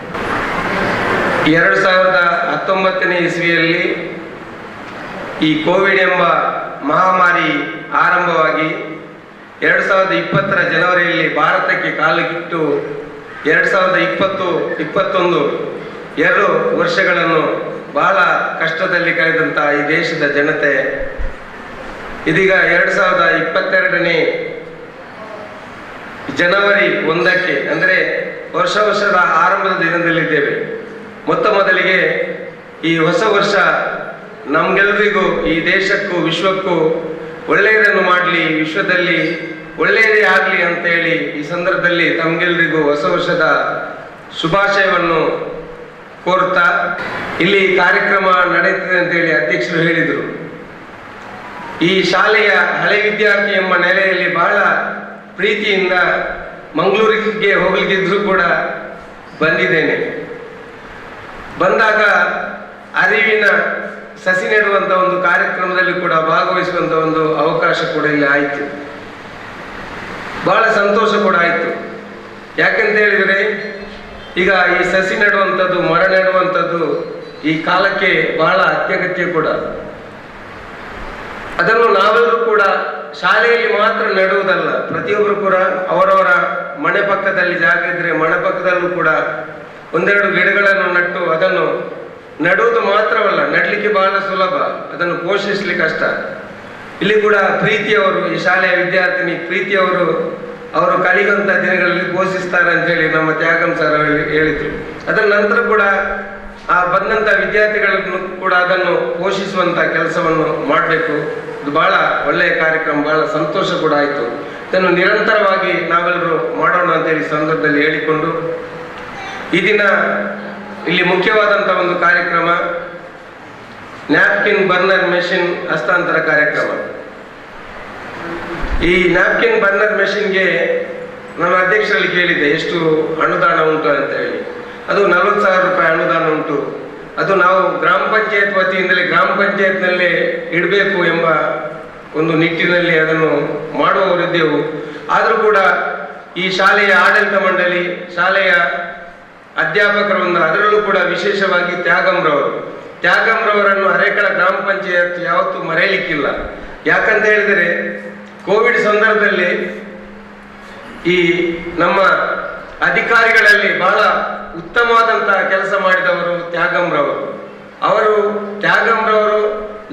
2019ನೇ ಇಸ್ವಿಯಲ್ಲಿ ಈ ಕೋವಿಡ್ ಎಂಬ ಮಹಾಮಾರಿ ಆರಂಭವಾಗಿ 2020ರ ಜನವರಿಯಲ್ಲಿ ಭಾರತಕ್ಕೆ ಕಾಲಿಟ್ಟು 2020-21 2 ವರ್ಷಗಳನ್ನು ಬಹಳ ಕಷ್ಟದಲ್ಲಿ ಕಳೆದಂಥ ಈ ದೇಶದ ಜನತೆ ಇದೀಗ 2022ನೇ ಜನವರಿ 1ಕ್ಕೆ ಅಂದರೆ ವರ್ಷದ ಆರಂಭದ ದಿನದಲ್ಲಿದ್ದೇವೆ. ಮೊದಲಿಗೆ ಈ ಹೊಸ ವರ್ಷ ನಮ್ಗೆಲ್ರಿಗೂ, ಈ ದೇಶಕ್ಕೂ ವಿಶ್ವಕ್ಕೂ ಒಳ್ಳೆಯದನ್ನು ಮಾಡಲಿ, ವಿಶ್ವದಲ್ಲಿ ಒಳ್ಳೆಯದೇ ಆಗಲಿ ಅಂತೇಳಿ ಈ ಸಂದರ್ಭದಲ್ಲಿ ತಮ್ಗೆಲ್ರಿಗೂ ಹೊಸ ವರ್ಷದ ಶುಭಾಶಯವನ್ನು ಕೋರುತ್ತಾ, ಇಲ್ಲಿ ಕಾರ್ಯಕ್ರಮ ನಡೆಯುತ್ತದೆ ಅಂತೇಳಿ ಅಧ್ಯಕ್ಷರು ಹೇಳಿದರು. ಈ ಶಾಲೆಯ ಹಳೆ ವಿದ್ಯಾರ್ಥಿ ಎಂಬ ನೆಲೆಯಲ್ಲಿ ಬಹಳ ಪ್ರೀತಿಯಿಂದ ಮಂಗಳೂರಿಗೆ ಹೋಗಲಿಕ್ಕಿದ್ರೂ ಕೂಡ ಬಂದಿದ್ದೇನೆ. ಬಂದಾಗ ಅರಿವಿನ ಸಸಿ ನೆಡುವಂಥ ಒಂದು ಕಾರ್ಯಕ್ರಮದಲ್ಲಿ ಕೂಡ ಭಾಗವಹಿಸುವಂಥ ಒಂದು ಅವಕಾಶ ಕೂಡ ಇಲ್ಲಿ ಆಯಿತು. ಬಹಳ ಸಂತೋಷ ಕೂಡ ಆಯಿತು. ಯಾಕೆಂತ ಹೇಳಿದರೆ ಈಗ ಈ ಸಸಿ ನೆಡುವಂಥದ್ದು, ಮರ ನೆಡುವಂಥದ್ದು ಈ ಕಾಲಕ್ಕೆ ಬಹಳ ಅತ್ಯಗತ್ಯ ಕೂಡ. ಅದನ್ನು ನಾವೆಲ್ಲರೂ ಕೂಡ ಶಾಲೆಯಲ್ಲಿ ಮಾತ್ರ ನೆಡುವುದಲ್ಲ, ಪ್ರತಿಯೊಬ್ಬರು ಕೂಡ ಅವರವರ ಮನೆ ಪಕ್ಕದಲ್ಲಿ ಜಾಗ ಇದ್ರೆ ಮನೆ ಪಕ್ಕದಲ್ಲೂ ಕೂಡ ಒಂದೆರಡು ಗಿಡಗಳನ್ನು ನಟ್ಟು ಅದನ್ನು ನೆಡುವುದು ಮಾತ್ರವಲ್ಲ, ನೆಡಲಿಕ್ಕೆ ಬಹಳ ಸುಲಭ, ಅದನ್ನು ಪೋಷಿಸಲಿಕ್ಕೆ ಕಷ್ಟ. ಇಲ್ಲಿ ಕೂಡ ಪ್ರೀತಿಯವರು, ಈ ಶಾಲೆಯ ವಿದ್ಯಾರ್ಥಿನಿ ಪ್ರೀತಿಯವರು ಅವರು ಕಲಿಯುವಂಥ ದಿನಗಳಲ್ಲಿ ಪೋಷಿಸ್ತಾರೆ ಅಂತ ಹೇಳಿ ನಮ್ಮ ತ್ಯಾಗಂ ಸರ್ ಹೇಳಿದ್ರು. ಅದರ ನಂತರ ಕೂಡ ಆ ಬಂದಂಥ ವಿದ್ಯಾರ್ಥಿಗಳನ್ನು ಕೂಡ ಅದನ್ನು ಪೋಷಿಸುವಂಥ ಕೆಲಸವನ್ನು ಮಾಡಬೇಕು. ಇದು ಬಹಳ ಒಳ್ಳೆಯ ಕಾರ್ಯಕ್ರಮ, ಬಹಳ ಸಂತೋಷ ಕೂಡ ಆಯಿತು. ಇದನ್ನು ನಿರಂತರವಾಗಿ ನಾವೆಲ್ಲರೂ ಮಾಡೋಣ ಅಂತೇಳಿ ಸಂದರ್ಭದಲ್ಲಿ ಹೇಳಿಕೊಂಡು, ಈ ದಿನ ಇಲ್ಲಿ ಮುಖ್ಯವಾದಂಥ ಒಂದು ಕಾರ್ಯಕ್ರಮ ನ್ಯಾಪ್ಕಿನ್ ಬರ್ನರ್ ಮೆಷಿನ್ ಹಸ್ತಾಂತರ ಕಾರ್ಯಕ್ರಮ. ಈ ನ್ಯಾಪ್ಕಿನ್ ಬರ್ನರ್ ಮೆಷಿನ್ಗೆ ನಾನು ಅಧ್ಯಕ್ಷರಲ್ಲಿ ಕೇಳಿದ್ದೆ ಎಷ್ಟು ಅನುದಾನ ಉಂಟು ಅಂತ ಹೇಳಿ. ಅದು 40,000 ರೂಪಾಯಿ ಅನುದಾನ ಉಂಟು. ಅದು ನಾವು ಗ್ರಾಮ ಪಂಚಾಯತ್ ವತಿಯಿಂದಲೇ ಗ್ರಾಮ ಪಂಚಾಯತ್ನಲ್ಲೇ ಇಡಬೇಕು ಎಂಬ ಒಂದು ನಿಟ್ಟಿನಲ್ಲಿ ಅದನ್ನು ಮಾಡುವವರಿದ್ದೆವು. ಆದರೂ ಕೂಡ ಈ ಶಾಲೆಯ ಆಡಳಿತ ಮಂಡಳಿ, ಶಾಲೆಯ ಅಧ್ಯಾಪಕರನ್ನು, ಅದರಲ್ಲೂ ಕೂಡ ವಿಶೇಷವಾಗಿ ತ್ಯಾಗಂರವರನ್ನು ಹರೇಕಳ ಗ್ರಾಮ ಪಂಚಾಯತ್ ಯಾವತ್ತೂ ಮರೆಯಲಿಕ್ಕಿಲ್ಲ. ಯಾಕಂತ ಹೇಳಿದರೆ ಕೋವಿಡ್ ಸಂದರ್ಭದಲ್ಲಿ ಈ ನಮ್ಮ ಅಧಿಕಾರಿಗಳಲ್ಲಿ ಬಹಳ ಉತ್ತಮವಾದಂತಹ ಕೆಲಸ ಮಾಡಿದವರು ತ್ಯಾಗಂರವರು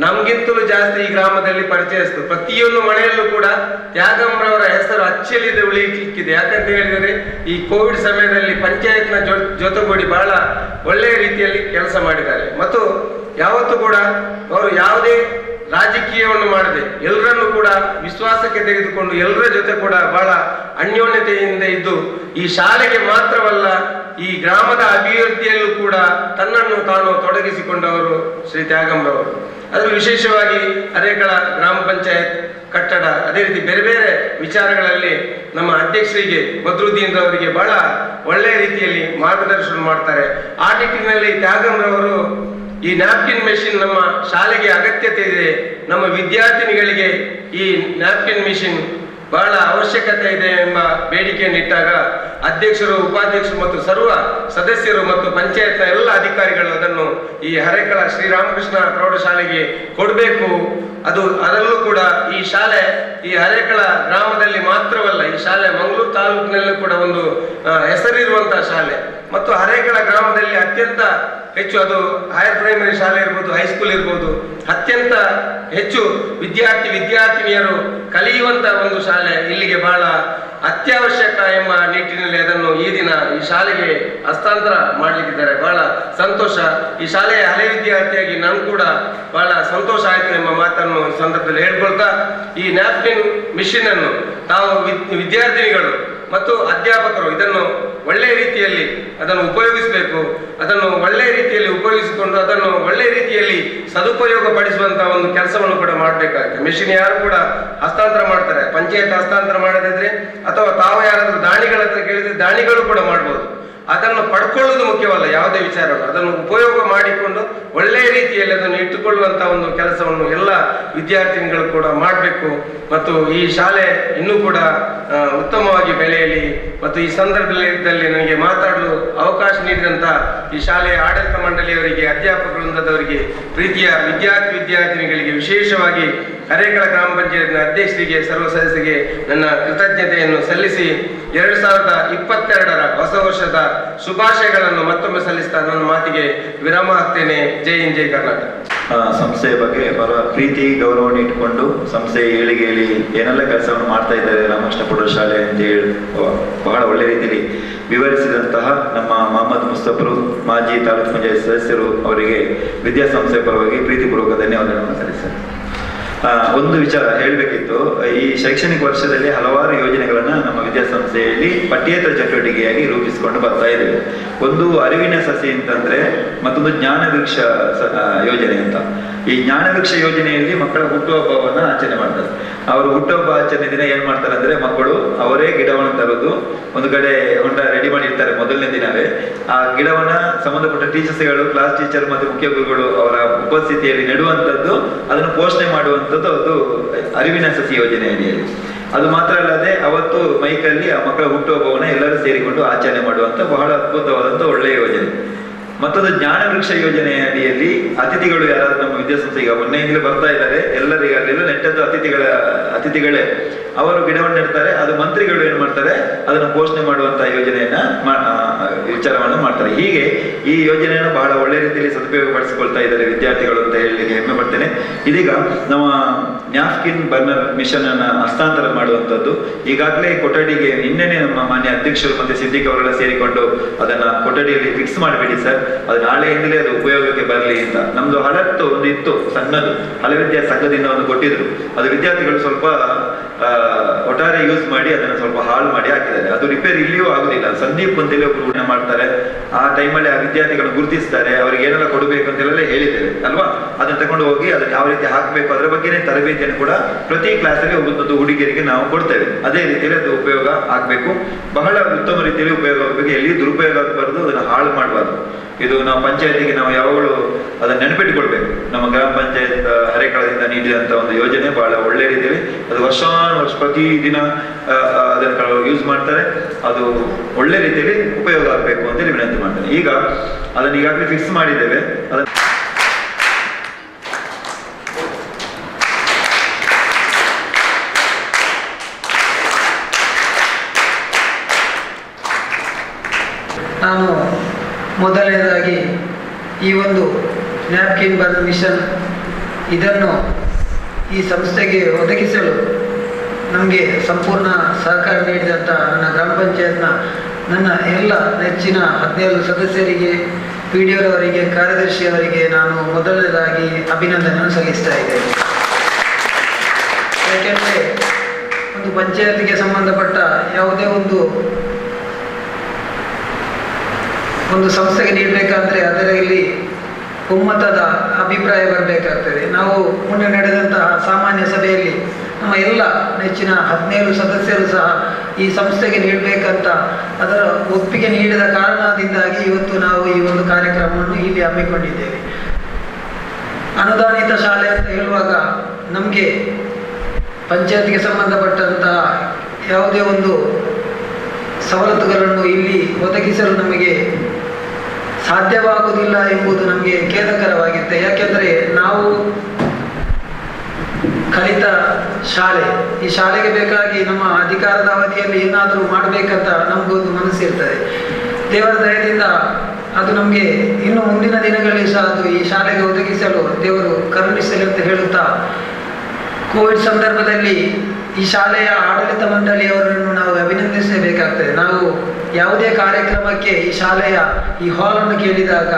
ನಮ್ಗಿಂತಲೂ ಜಾಸ್ತಿ ಈ ಗ್ರಾಮದಲ್ಲಿ ಪರಿಚಯಿಸಿತು. ಪ್ರತಿಯೊಂದು ಮನೆಯಲ್ಲೂ ಕೂಡ ತ್ಯಾಗಂರವರ ಹೆಸರು ಅಚ್ಚಳಿಯದೆ ಉಳಿಯಲಿಕ್ಕಿದೆ. ಯಾಕಂತ ಹೇಳಿದರೆ ಈ ಕೋವಿಡ್ ಸಮಯದಲ್ಲಿ ಪಂಚಾಯತ್ನ ಜೊತೆಗೂಡಿ ಬಹಳ ಒಳ್ಳೆಯ ರೀತಿಯಲ್ಲಿ ಕೆಲಸ ಮಾಡಿದ್ದಾರೆ. ಮತ್ತು ಯಾವತ್ತೂ ಕೂಡ ಅವರು ಯಾವುದೇ ರಾಜಕೀಯವನ್ನು ಮಾಡದೆ ಎಲ್ಲರನ್ನು ಕೂಡ ವಿಶ್ವಾಸಕ್ಕೆ ತೆಗೆದುಕೊಂಡು ಎಲ್ಲರ ಜೊತೆ ಕೂಡ ಬಹಳ ಅನ್ಯೋನ್ಯತೆಯಿಂದ ಇದ್ದು ಈ ಶಾಲೆಗೆ ಮಾತ್ರವಲ್ಲ ಈ ಗ್ರಾಮದ ಅಭಿವೃದ್ಧಿಯಲ್ಲೂ ಕೂಡ ತನ್ನನ್ನು ತಾನು ತೊಡಗಿಸಿಕೊಂಡವರು ಶ್ರೀ ತ್ಯಾಗಂರವರು. ಅದು ವಿಶೇಷವಾಗಿ ಹರೇಕಳ ಗ್ರಾಮ ಪಂಚಾಯತ್ ಕಟ್ಟಡ, ಅದೇ ರೀತಿ ಬೇರೆ ಬೇರೆ ವಿಚಾರಗಳಲ್ಲಿ ನಮ್ಮ ಅಧ್ಯಕ್ಷರಿಗೆ ಬದ್ರುದ್ದೀನ್ ರವರಿಗೆ ಬಹಳ ಒಳ್ಳೆಯ ರೀತಿಯಲ್ಲಿ ಮಾರ್ಗದರ್ಶನ ಮಾಡ್ತಾರೆ. ಆ ನಿಟ್ಟಿನಲ್ಲಿ ತ್ಯಾಗಂರವರು ಈ ನ್ಯಾಪ್ಕಿನ್ ಮೆಷಿನ್ ನಮ್ಮ ಶಾಲೆಗೆ ಅಗತ್ಯತೆ ಇದೆ, ನಮ್ಮ ವಿದ್ಯಾರ್ಥಿನಿಗಳಿಗೆ ಈ ನ್ಯಾಪ್ಕಿನ್ ಮೆಷಿನ್ ಬಹಳ ಅವಶ್ಯಕತೆ ಇದೆ ಎಂಬ ಬೇಡಿಕೆಯನ್ನಿಟ್ಟಾಗ ಅಧ್ಯಕ್ಷರು, ಉಪಾಧ್ಯಕ್ಷರು ಮತ್ತು ಸರ್ವ ಸದಸ್ಯರು ಮತ್ತು ಪಂಚಾಯತ್ನ ಎಲ್ಲ ಅಧಿಕಾರಿಗಳು ಅದನ್ನು ಈ ಹರೇಕಳ ಶ್ರೀರಾಮಕೃಷ್ಣ ಪ್ರೌಢಶಾಲೆಗೆ ಕೊಡಬೇಕು. ಅದರಲ್ಲೂ ಕೂಡ ಈ ಶಾಲೆ ಈ ಹರೇಕಳ ಗ್ರಾಮದಲ್ಲಿ ಮಾತ್ರವಲ್ಲ, ಈ ಶಾಲೆ ಮಂಗಳೂರು ತಾಲೂಕಿನಲ್ಲೂ ಕೂಡ ಒಂದು ಹೆಸರಿರುವಂತಹ ಶಾಲೆ. ಮತ್ತು ಹರೇಕಳ ಗ್ರಾಮದಲ್ಲಿ ಅತ್ಯಂತ ಹೆಚ್ಚು, ಅದು ಹೈಯರ್ ಪ್ರೈಮರಿ ಶಾಲೆ ಇರ್ಬೋದು, ಹೈಸ್ಕೂಲ್ ಇರ್ಬೋದು, ಅತ್ಯಂತ ಹೆಚ್ಚು ವಿದ್ಯಾರ್ಥಿನಿಯರು ಕಲಿಯುವಂತ ಒಂದು ಶಾಲೆ ಇಲ್ಲಿಗೆ ಬಹಳ ಅತ್ಯವಶ್ಯಕ ಎಂಬ ನಿಟ್ಟಿನಲ್ಲಿ ಅದನ್ನು ಈ ದಿನ ಈ ಶಾಲೆಗೆ ಹಸ್ತಾಂತರ ಮಾಡಲಿಕ್ಕಿದ್ದಾರೆ. ಬಹಳ ಸಂತೋಷ. ಈ ಶಾಲೆಯ ಹಳೆ ವಿದ್ಯಾರ್ಥಿಯಾಗಿ ನಾನು ಕೂಡ ಬಹಳ ಸಂತೋಷ ಆಯಿತು ಎಂಬ ಮಾತನ್ನು ಈ ಸಂದರ್ಭದಲ್ಲಿ ಹೇಳ್ಕೊಳ್ತಾ, ಈ ನ್ಯಾಪ್ಕಿನ್ ಮಿಷಿನ್ ಅನ್ನು ತಾವು ವಿದ್ಯಾರ್ಥಿನಿಗಳು ಮತ್ತು ಅಧ್ಯಾಪಕರು ಇದನ್ನು ಒಳ್ಳೆಯ ರೀತಿಯಲ್ಲಿ ಅದನ್ನು ಉಪಯೋಗಿಸಬೇಕು. ಅದನ್ನು ಒಳ್ಳೆಯ ರೀತಿಯಲ್ಲಿ ಉಪಯೋಗಿಸಿಕೊಂಡು ಅದನ್ನು ಒಳ್ಳೆಯ ರೀತಿಯಲ್ಲಿ ಸದುಪಯೋಗ ಪಡಿಸುವಂತಹ ಒಂದು ಕೆಲಸವನ್ನು ಕೂಡ ಮಾಡಬೇಕಾಗುತ್ತೆ. ಮೆಷಿನ್ ಯಾರು ಕೂಡ ಹಸ್ತಾಂತರ ಮಾಡ್ತಾರೆ, ಪಂಚಾಯತ್ ಹಸ್ತಾಂತರ ಮಾಡದಿದ್ರೆ ಅಥವಾ ತಾವು ಯಾರಾದ್ರೂ ದಾನಿಗಳ ಹತ್ರ ಕೇಳಿದ್ರೆ ದಾನಿಗಳು ಕೂಡ ಮಾಡ್ಬೋದು. ಅದನ್ನು ಪಡ್ಕೊಳ್ಳೋದು ಮುಖ್ಯವಲ್ಲ ಯಾವುದೇ ವಿಚಾರವನ್ನು, ಅದನ್ನು ಉಪಯೋಗ ಮಾಡಿಕೊಂಡು ಒಳ್ಳೆಯ ರೀತಿಯಲ್ಲಿ ಅದನ್ನು ಇಟ್ಟುಕೊಳ್ಳುವಂತಹ ಒಂದು ಕೆಲಸವನ್ನು ಎಲ್ಲ ವಿದ್ಯಾರ್ಥಿನಿಗಳು ಕೂಡ ಮಾಡಬೇಕು. ಮತ್ತು ಈ ಶಾಲೆ ಇನ್ನೂ ಕೂಡ ಉತ್ತಮವಾಗಿ ಬೆಳೆಯಲಿ. ಮತ್ತು ಈ ಸಂದರ್ಭದಲ್ಲಿ ನನಗೆ ಮಾತಾಡಲು ಅವಕಾಶ ನೀಡಿದಂತ ಈ ಶಾಲೆಯ ಆಡಳಿತ ಮಂಡಳಿಯವರಿಗೆ, ಅಧ್ಯಾಪಕ ವೃಂದದವರಿಗೆ, ಪ್ರೀತಿಯ ವಿದ್ಯಾರ್ಥಿನಿಗಳಿಗೆ, ವಿಶೇಷವಾಗಿ ಹರೇಕಳ ಗ್ರಾಮ ಪಂಚಾಯತ್ನ ಅಧ್ಯಕ್ಷರಿಗೆ, ಸರ್ವ ಸದಸ್ಯರಿಗೆ ನನ್ನ ಕೃತಜ್ಞತೆಯನ್ನು ಸಲ್ಲಿಸಿ 2022ರ ಹೊಸ ವರ್ಷದ ಶುಭಾಶಯಗಳನ್ನು ಮತ್ತೊಮ್ಮೆ ಸಲ್ಲಿಸ್ತಾ ನನ್ನ ಮಾತಿಗೆ ವಿರಾಮ ಹಾಕ್ತೇನೆ. ಜೈ ಹಿಂದ್, ಜೈ ಕರ್ನಾಟಕ. ಸಂಸ್ಥೆಯ ಬಗ್ಗೆ ಬಹಳ ಪ್ರೀತಿ ಗೌರವವನ್ನು ಇಟ್ಟುಕೊಂಡು ಸಂಸ್ಥೆ ಏಳಿಗೆ ಏನೆಲ್ಲ ಕೆಲಸವನ್ನು ಮಾಡ್ತಾ ಇದ್ದಾರೆ ರಾಮಕೃಷ್ಣ ಪ್ರೌಢಶಾಲೆ ಅಂತ ಹೇಳಿ ಬಹಳ ಒಳ್ಳೆ ರೀತಿಯಲ್ಲಿ ವಿವರಿಸಿದಂತಹ ನಮ್ಮ ಮೊಹಮ್ಮದ್ ಮುಸ್ತಫರು, ಮಾಜಿ ತಾಲೂಕು ಪಂಚಾಯತ್ ಸದಸ್ಯರು ಅವರಿಗೆ ವಿದ್ಯಾಸಂಸ್ಥೆ ಪರವಾಗಿ ಪ್ರೀತಿಪೂರ್ವಕ ಧನ್ಯವಾದಗಳನ್ನು ಸಲ್ಲಿಸ್ತಾರೆ. ಒಂದು ವಿಚಾರ ಹೇಳಬೇಕಿತ್ತು. ಈ ಶೈಕ್ಷಣಿಕ ವರ್ಷದಲ್ಲಿ ಹಲವಾರು ಯೋಜನೆಗಳನ್ನ ನಮ್ಮ ವಿದ್ಯಾಸಂಸ್ಥೆಯಲ್ಲಿ ಪಠ್ಯೇತರ ಚಟುವಟಿಕೆಯಾಗಿ ರೂಪಿಸಿಕೊಂಡು ಬರ್ತಾ ಇದ್ದೇವೆ. ಒಂದು ಅರಿವಿನ ಸಸಿ ಅಂತಂದ್ರೆ, ಮತ್ತೊಂದು ಜ್ಞಾನವೃಕ್ಷ ಯೋಜನೆ ಅಂತ. ಈ ಜ್ಞಾನವೃಕ್ಷ ಯೋಜನೆಯಲ್ಲಿ ಮಕ್ಕಳ ಹುಟ್ಟುಹಬ್ಬವನ್ನ ಆಚರಣೆ ಮಾಡ್ತಾರೆ. ಅವರು ಹುಟ್ಟುಹಬ್ಬ ಆಚರಣೆ ದಿನ ಏನ್ ಮಾಡ್ತಾರೆ ಅಂದ್ರೆ, ಮಕ್ಕಳು ಅವರೇ ಗಿಡವನ್ನು ತರೋದು, ಒಂದು ಕಡೆ ಹೊಂಡ ರೆಡಿ ಮಾಡಿರ್ತಾರೆ ಮೊದಲನೇ ದಿನವೇ. ಆ ಗಿಡವನ್ನ ಸಂಬಂಧಪಟ್ಟ ಟೀಚರ್ಸ್ಗಳು, ಕ್ಲಾಸ್ ಟೀಚರ್ ಮತ್ತು ಮುಖ್ಯ ಗುರುಗಳು ಅವರ ಉಪಸ್ಥಿತಿಯಲ್ಲಿ ನೆಡುವಂಥದ್ದು, ಅದನ್ನು ಪೋಷಣೆ ಮಾಡುವಂಥದ್ದು ಅದು ಅರಿವಿನ ಸಸಿ ಯೋಜನೆ ಅಡಿಯಲ್ಲಿ. ಅದು ಮಾತ್ರ ಅಲ್ಲದೆ ಅವತ್ತು ಮೈಕಲ್ಲಿ ಆ ಮಕ್ಕಳ ಹುಟ್ಟುಹಬ್ಬವನ್ನ ಎಲ್ಲರೂ ಸೇರಿಕೊಂಡು ಆಚರಣೆ ಮಾಡುವಂತ ಬಹಳ ಅದ್ಭುತವಾದಂತ ಒಳ್ಳೆಯ ಯೋಜನೆ. ಮತ್ತೊಂದು ಜ್ಞಾನ ವೃಕ್ಷ ಯೋಜನೆಯ ಅಡಿಯಲ್ಲಿ ಅತಿಥಿಗಳು ಯಾರಾದ್ರೂ ನಮ್ಮ ವಿದ್ಯಾಸಂಸ್ಥೆ ಈಗ ಮೊನ್ನೆಯಿಂದಲೇ ಬರ್ತಾ ಇದ್ದಾರೆ, ಎಲ್ಲರಿಗೆ ಅಲ್ಲೆಲ್ಲ ನೆಟ್ಟದ್ದು ಅತಿಥಿಗಳೇ ಅವರು ಗಿಡವನ್ನು ನೆಡ್ತಾರೆ. ಅದು ಮಂತ್ರಿಗಳು ಏನ್ ಮಾಡ್ತಾರೆ, ಅದನ್ನು ಪೋಷಣೆ ಮಾಡುವಂತಹ ಯೋಜನೆಯನ್ನ ವಿಚಾರವನ್ನು ಮಾಡ್ತಾರೆ. ಹೀಗೆ ಈ ಯೋಜನೆಯನ್ನು ಬಹಳ ಒಳ್ಳೆ ರೀತಿಯಲ್ಲಿ ಸದುಪಯೋಗಪಡಿಸಿಕೊಳ್ತಾ ಇದ್ದಾರೆ ವಿದ್ಯಾರ್ಥಿಗಳು ಅಂತ ಹೇಳಲಿಕ್ಕೆ ಹೆಮ್ಮೆ ಪಡ್ತೇನೆ. ಇದೀಗ ನಮ್ಮ ನ್ಯಾಪ್ಕಿನ್ ಬರ್ನರ್ ಮಿಷನ್ ಅನ್ನ ಹಸ್ತಾಂತರ ಮಾಡುವಂತದ್ದು ಈಗಾಗಲೇ ಕೊಠಡಿಗೆ ನಿನ್ನೆನೆ ನಮ್ಮ ಮಾನ್ಯ ಅಧ್ಯಕ್ಷರು ಮತ್ತೆ ಸಿದ್ದಿಕ್ ಅವರೆಲ್ಲ ಸೇರಿಕೊಂಡು ಅದನ್ನ ಕೊಠಡಿಯಲ್ಲಿ ಫಿಕ್ಸ್ ಮಾಡಿಬಿಡಿ ಸರ್, ಅದು ನಾಳೆಯಿಂದಲೇ ಅದು ಉಪಯೋಗಕ್ಕೆ ಬರಲಿ ಅಂತ. ನಮ್ದು ಹಳತ್ತು ಒಂದು ಇತ್ತು ಸಣ್ಣದು, ಹಳೆ ವಿದ್ಯಾ ಸಂಘದಿಂದ ಒಂದು ಕೊಟ್ಟಿದ್ರು. ಅದು ವಿದ್ಯಾರ್ಥಿಗಳು ಸ್ವಲ್ಪ ಒಟ್ಟಾರೆ ಯೂಸ್ ಮಾಡಿ ಅದನ್ನ ಸ್ವಲ್ಪ ಹಾಳು ಮಾಡಿ ಹಾಕಿದ್ದಾರೆ. ಅದು ರಿಪೇರಿ ಇಲ್ಲಿಯೂ ಆಗುದಿಲ್ಲ. ಸಂದೀಪ್ ಅಂತೇಳಿ ಒಬ್ರು ಮಾಡ್ತಾರೆ. ಆ ಟೈಮಲ್ಲಿ ಆ ವಿದ್ಯಾರ್ಥಿಗಳನ್ನು ಗುರುತಿಸ್ತಾರೆ, ಅವ್ರಿಗೆ ಏನೆಲ್ಲ ಕೊಡಬೇಕು ಅಂತೆಲ್ಲ ಹೇಳಿದ್ದೇವೆ ಅಲ್ವಾ. ಅದನ್ನ ತಗೊಂಡು ಹೋಗಿ ಅದನ್ನ ಯಾವ ರೀತಿ ಹಾಕಬೇಕು ಅದರ ಬಗ್ಗೆನೇ ತರಬೇತಿಯನ್ನು ಕೂಡ ಪ್ರತಿ ಕ್ಲಾಸಲ್ಲಿ ಒಬ್ಬೊಂದು ಹುಡುಗಿಯರಿಗೆ ನಾವು ಕೊಡ್ತೇವೆ. ಅದೇ ರೀತಿಯಲ್ಲಿ ಅದು ಉಪಯೋಗ ಆಗ್ಬೇಕು, ಬಹಳ ಉತ್ತಮ ರೀತಿಯಲ್ಲಿ ಉಪಯೋಗ ಆಗಬೇಕು. ಎಲ್ಲಿ ದುರುಪಯೋಗ ಆಗಬಾರ್ದು, ಅದನ್ನ ಹಾಳು ಮಾಡಬಾರ್ದು. ಇದು ನಾವು ಪಂಚಾಯತಿಗೆ ನಾವು ಯಾವಾಗಲೂ ಅದನ್ನ ನೆನಪಿಟ್ಟುಕೊಳ್ಬೇಕು. ನಮ್ಮ ಗ್ರಾಮ ಪಂಚಾಯತ್ ಹರೇಕಳದಿಂದ ನೀಡಿದಂತ ಒಂದು ಯೋಜನೆ ಬಹಳ ಒಳ್ಳೆ ರೀತಿಯಲ್ಲಿ ಅದು ವರ್ಷಾನುವರ್ಷ ಪ್ರತಿದಿನ ಅದನ್ನ ಯೂಸ್ ಮಾಡ್ತಾರೆ. ಅದು ಒಳ್ಳೆ ರೀತಿಯಲ್ಲಿ ಉಪಯೋಗ ಆಗಬೇಕು ಅಂತೇಳಿ ವಿನಂತಿ ಮಾಡ್ತೇನೆ. ಈಗ ಅದನ್ನ ಈಗಾಗಲೇ ಫಿಕ್ಸ್ ಮಾಡಿದ್ದೇವೆ. ಅದನ್ನ ನಾನು ಮೊದಲನೇದಾಗಿ ಈ ಒಂದು ನ್ಯಾಪ್ಕಿನ್ ಬರ್ನ್ ಮಿಷನ್ ಇದನ್ನು ಈ ಸಂಸ್ಥೆಗೆ ಒದಗಿಸಲು ನಮಗೆ ಸಂಪೂರ್ಣ ಸಹಕಾರ ನೀಡಿದಂಥ ನನ್ನ ಗ್ರಾಮ ಪಂಚಾಯತ್ನ ನನ್ನ ಎಲ್ಲ ನೆಚ್ಚಿನ 17 ಸದಸ್ಯರಿಗೆ, PDO-ರವರಿಗೆ, ಕಾರ್ಯದರ್ಶಿಯವರಿಗೆ ನಾನು ಮೊದಲನೇದಾಗಿ ಅಭಿನಂದನೆಯನ್ನು ಸಲ್ಲಿಸ್ತಾ ಇದ್ದೇನೆ. ಯಾಕೆಂದರೆ ಒಂದು ಪಂಚಾಯತಿಗೆ ಸಂಬಂಧಪಟ್ಟ ಯಾವುದೇ ಒಂದು ಸಂಸ್ಥೆಗೆ ನೀಡಬೇಕಾದ್ರೆ ಅದರಲ್ಲಿ ಒಮ್ಮತದ ಅಭಿಪ್ರಾಯ ಬರಬೇಕಾಗ್ತದೆ. ನಾವು ಮುಂದೆ ನಡೆದಂತಹ ಸಾಮಾನ್ಯ ಸಭೆಯಲ್ಲಿ ನಮ್ಮ ಎಲ್ಲ ನೆಚ್ಚಿನ 17 ಸದಸ್ಯರು ಸಹ ಈ ಸಂಸ್ಥೆಗೆ ನೀಡಬೇಕಂತ ಅದರ ಒಪ್ಪಿಗೆ ನೀಡಿದ ಕಾರಣದಿಂದಾಗಿ ಇವತ್ತು ನಾವು ಈ ಒಂದು ಕಾರ್ಯಕ್ರಮವನ್ನು ಇಲ್ಲಿ ಹಮ್ಮಿಕೊಂಡಿದ್ದೇವೆ. ಅನುದಾನಿತ ಶಾಲೆ ಅಂತ ಹೇಳುವಾಗ ನಮಗೆ ಪಂಚಾಯತ್ಗೆ ಸಂಬಂಧಪಟ್ಟಂತಹ ಯಾವುದೇ ಒಂದು ಸವಲತ್ತುಗಳನ್ನು ಇಲ್ಲಿ ಒದಗಿಸಲು ನಮಗೆ ಸಾಧ್ಯವಾಗುವುದಿಲ್ಲ ಎಂಬುದು ನಮಗೆ ಖೇದಕರವಾಗಿರುತ್ತೆ. ಯಾಕೆಂದರೆ ನಾವು ಕಲಿತ ಶಾಲೆ, ಈ ಶಾಲೆಗೆ ಬೇಕಾಗಿ ನಮ್ಮ ಅಧಿಕಾರದ ಅವಧಿಯಲ್ಲಿ ಏನಾದರೂ ಮಾಡಬೇಕಂತ ನಮಗೊಂದು ಮನಸ್ಸಿರ್ತದೆ. ದೇವರ ದಯದಿಂದ ಅದು ನಮಗೆ ಇನ್ನು ಮುಂದಿನ ದಿನಗಳಲ್ಲಿ ಸಹ ಅದು ಈ ಶಾಲೆಗೆ ಒದಗಿಸಲು ದೇವರು ಕರುಣಿಸಲಿ ಅಂತ ಹೇಳುತ್ತಾ, ಕೋವಿಡ್ ಸಂದರ್ಭದಲ್ಲಿ ಈ ಶಾಲೆಯ ಆಡಳಿತ ಮಂಡಳಿಯವರನ್ನು ನಾವು ಅಭಿನಂದಿಸಬೇಕಾಗ್ತದೆ. ನಾವು ಯಾವುದೇ ಕಾರ್ಯಕ್ರಮಕ್ಕೆ ಈ ಶಾಲೆಯ ಈ ಹಾಲನ್ನು ಕೇಳಿದಾಗ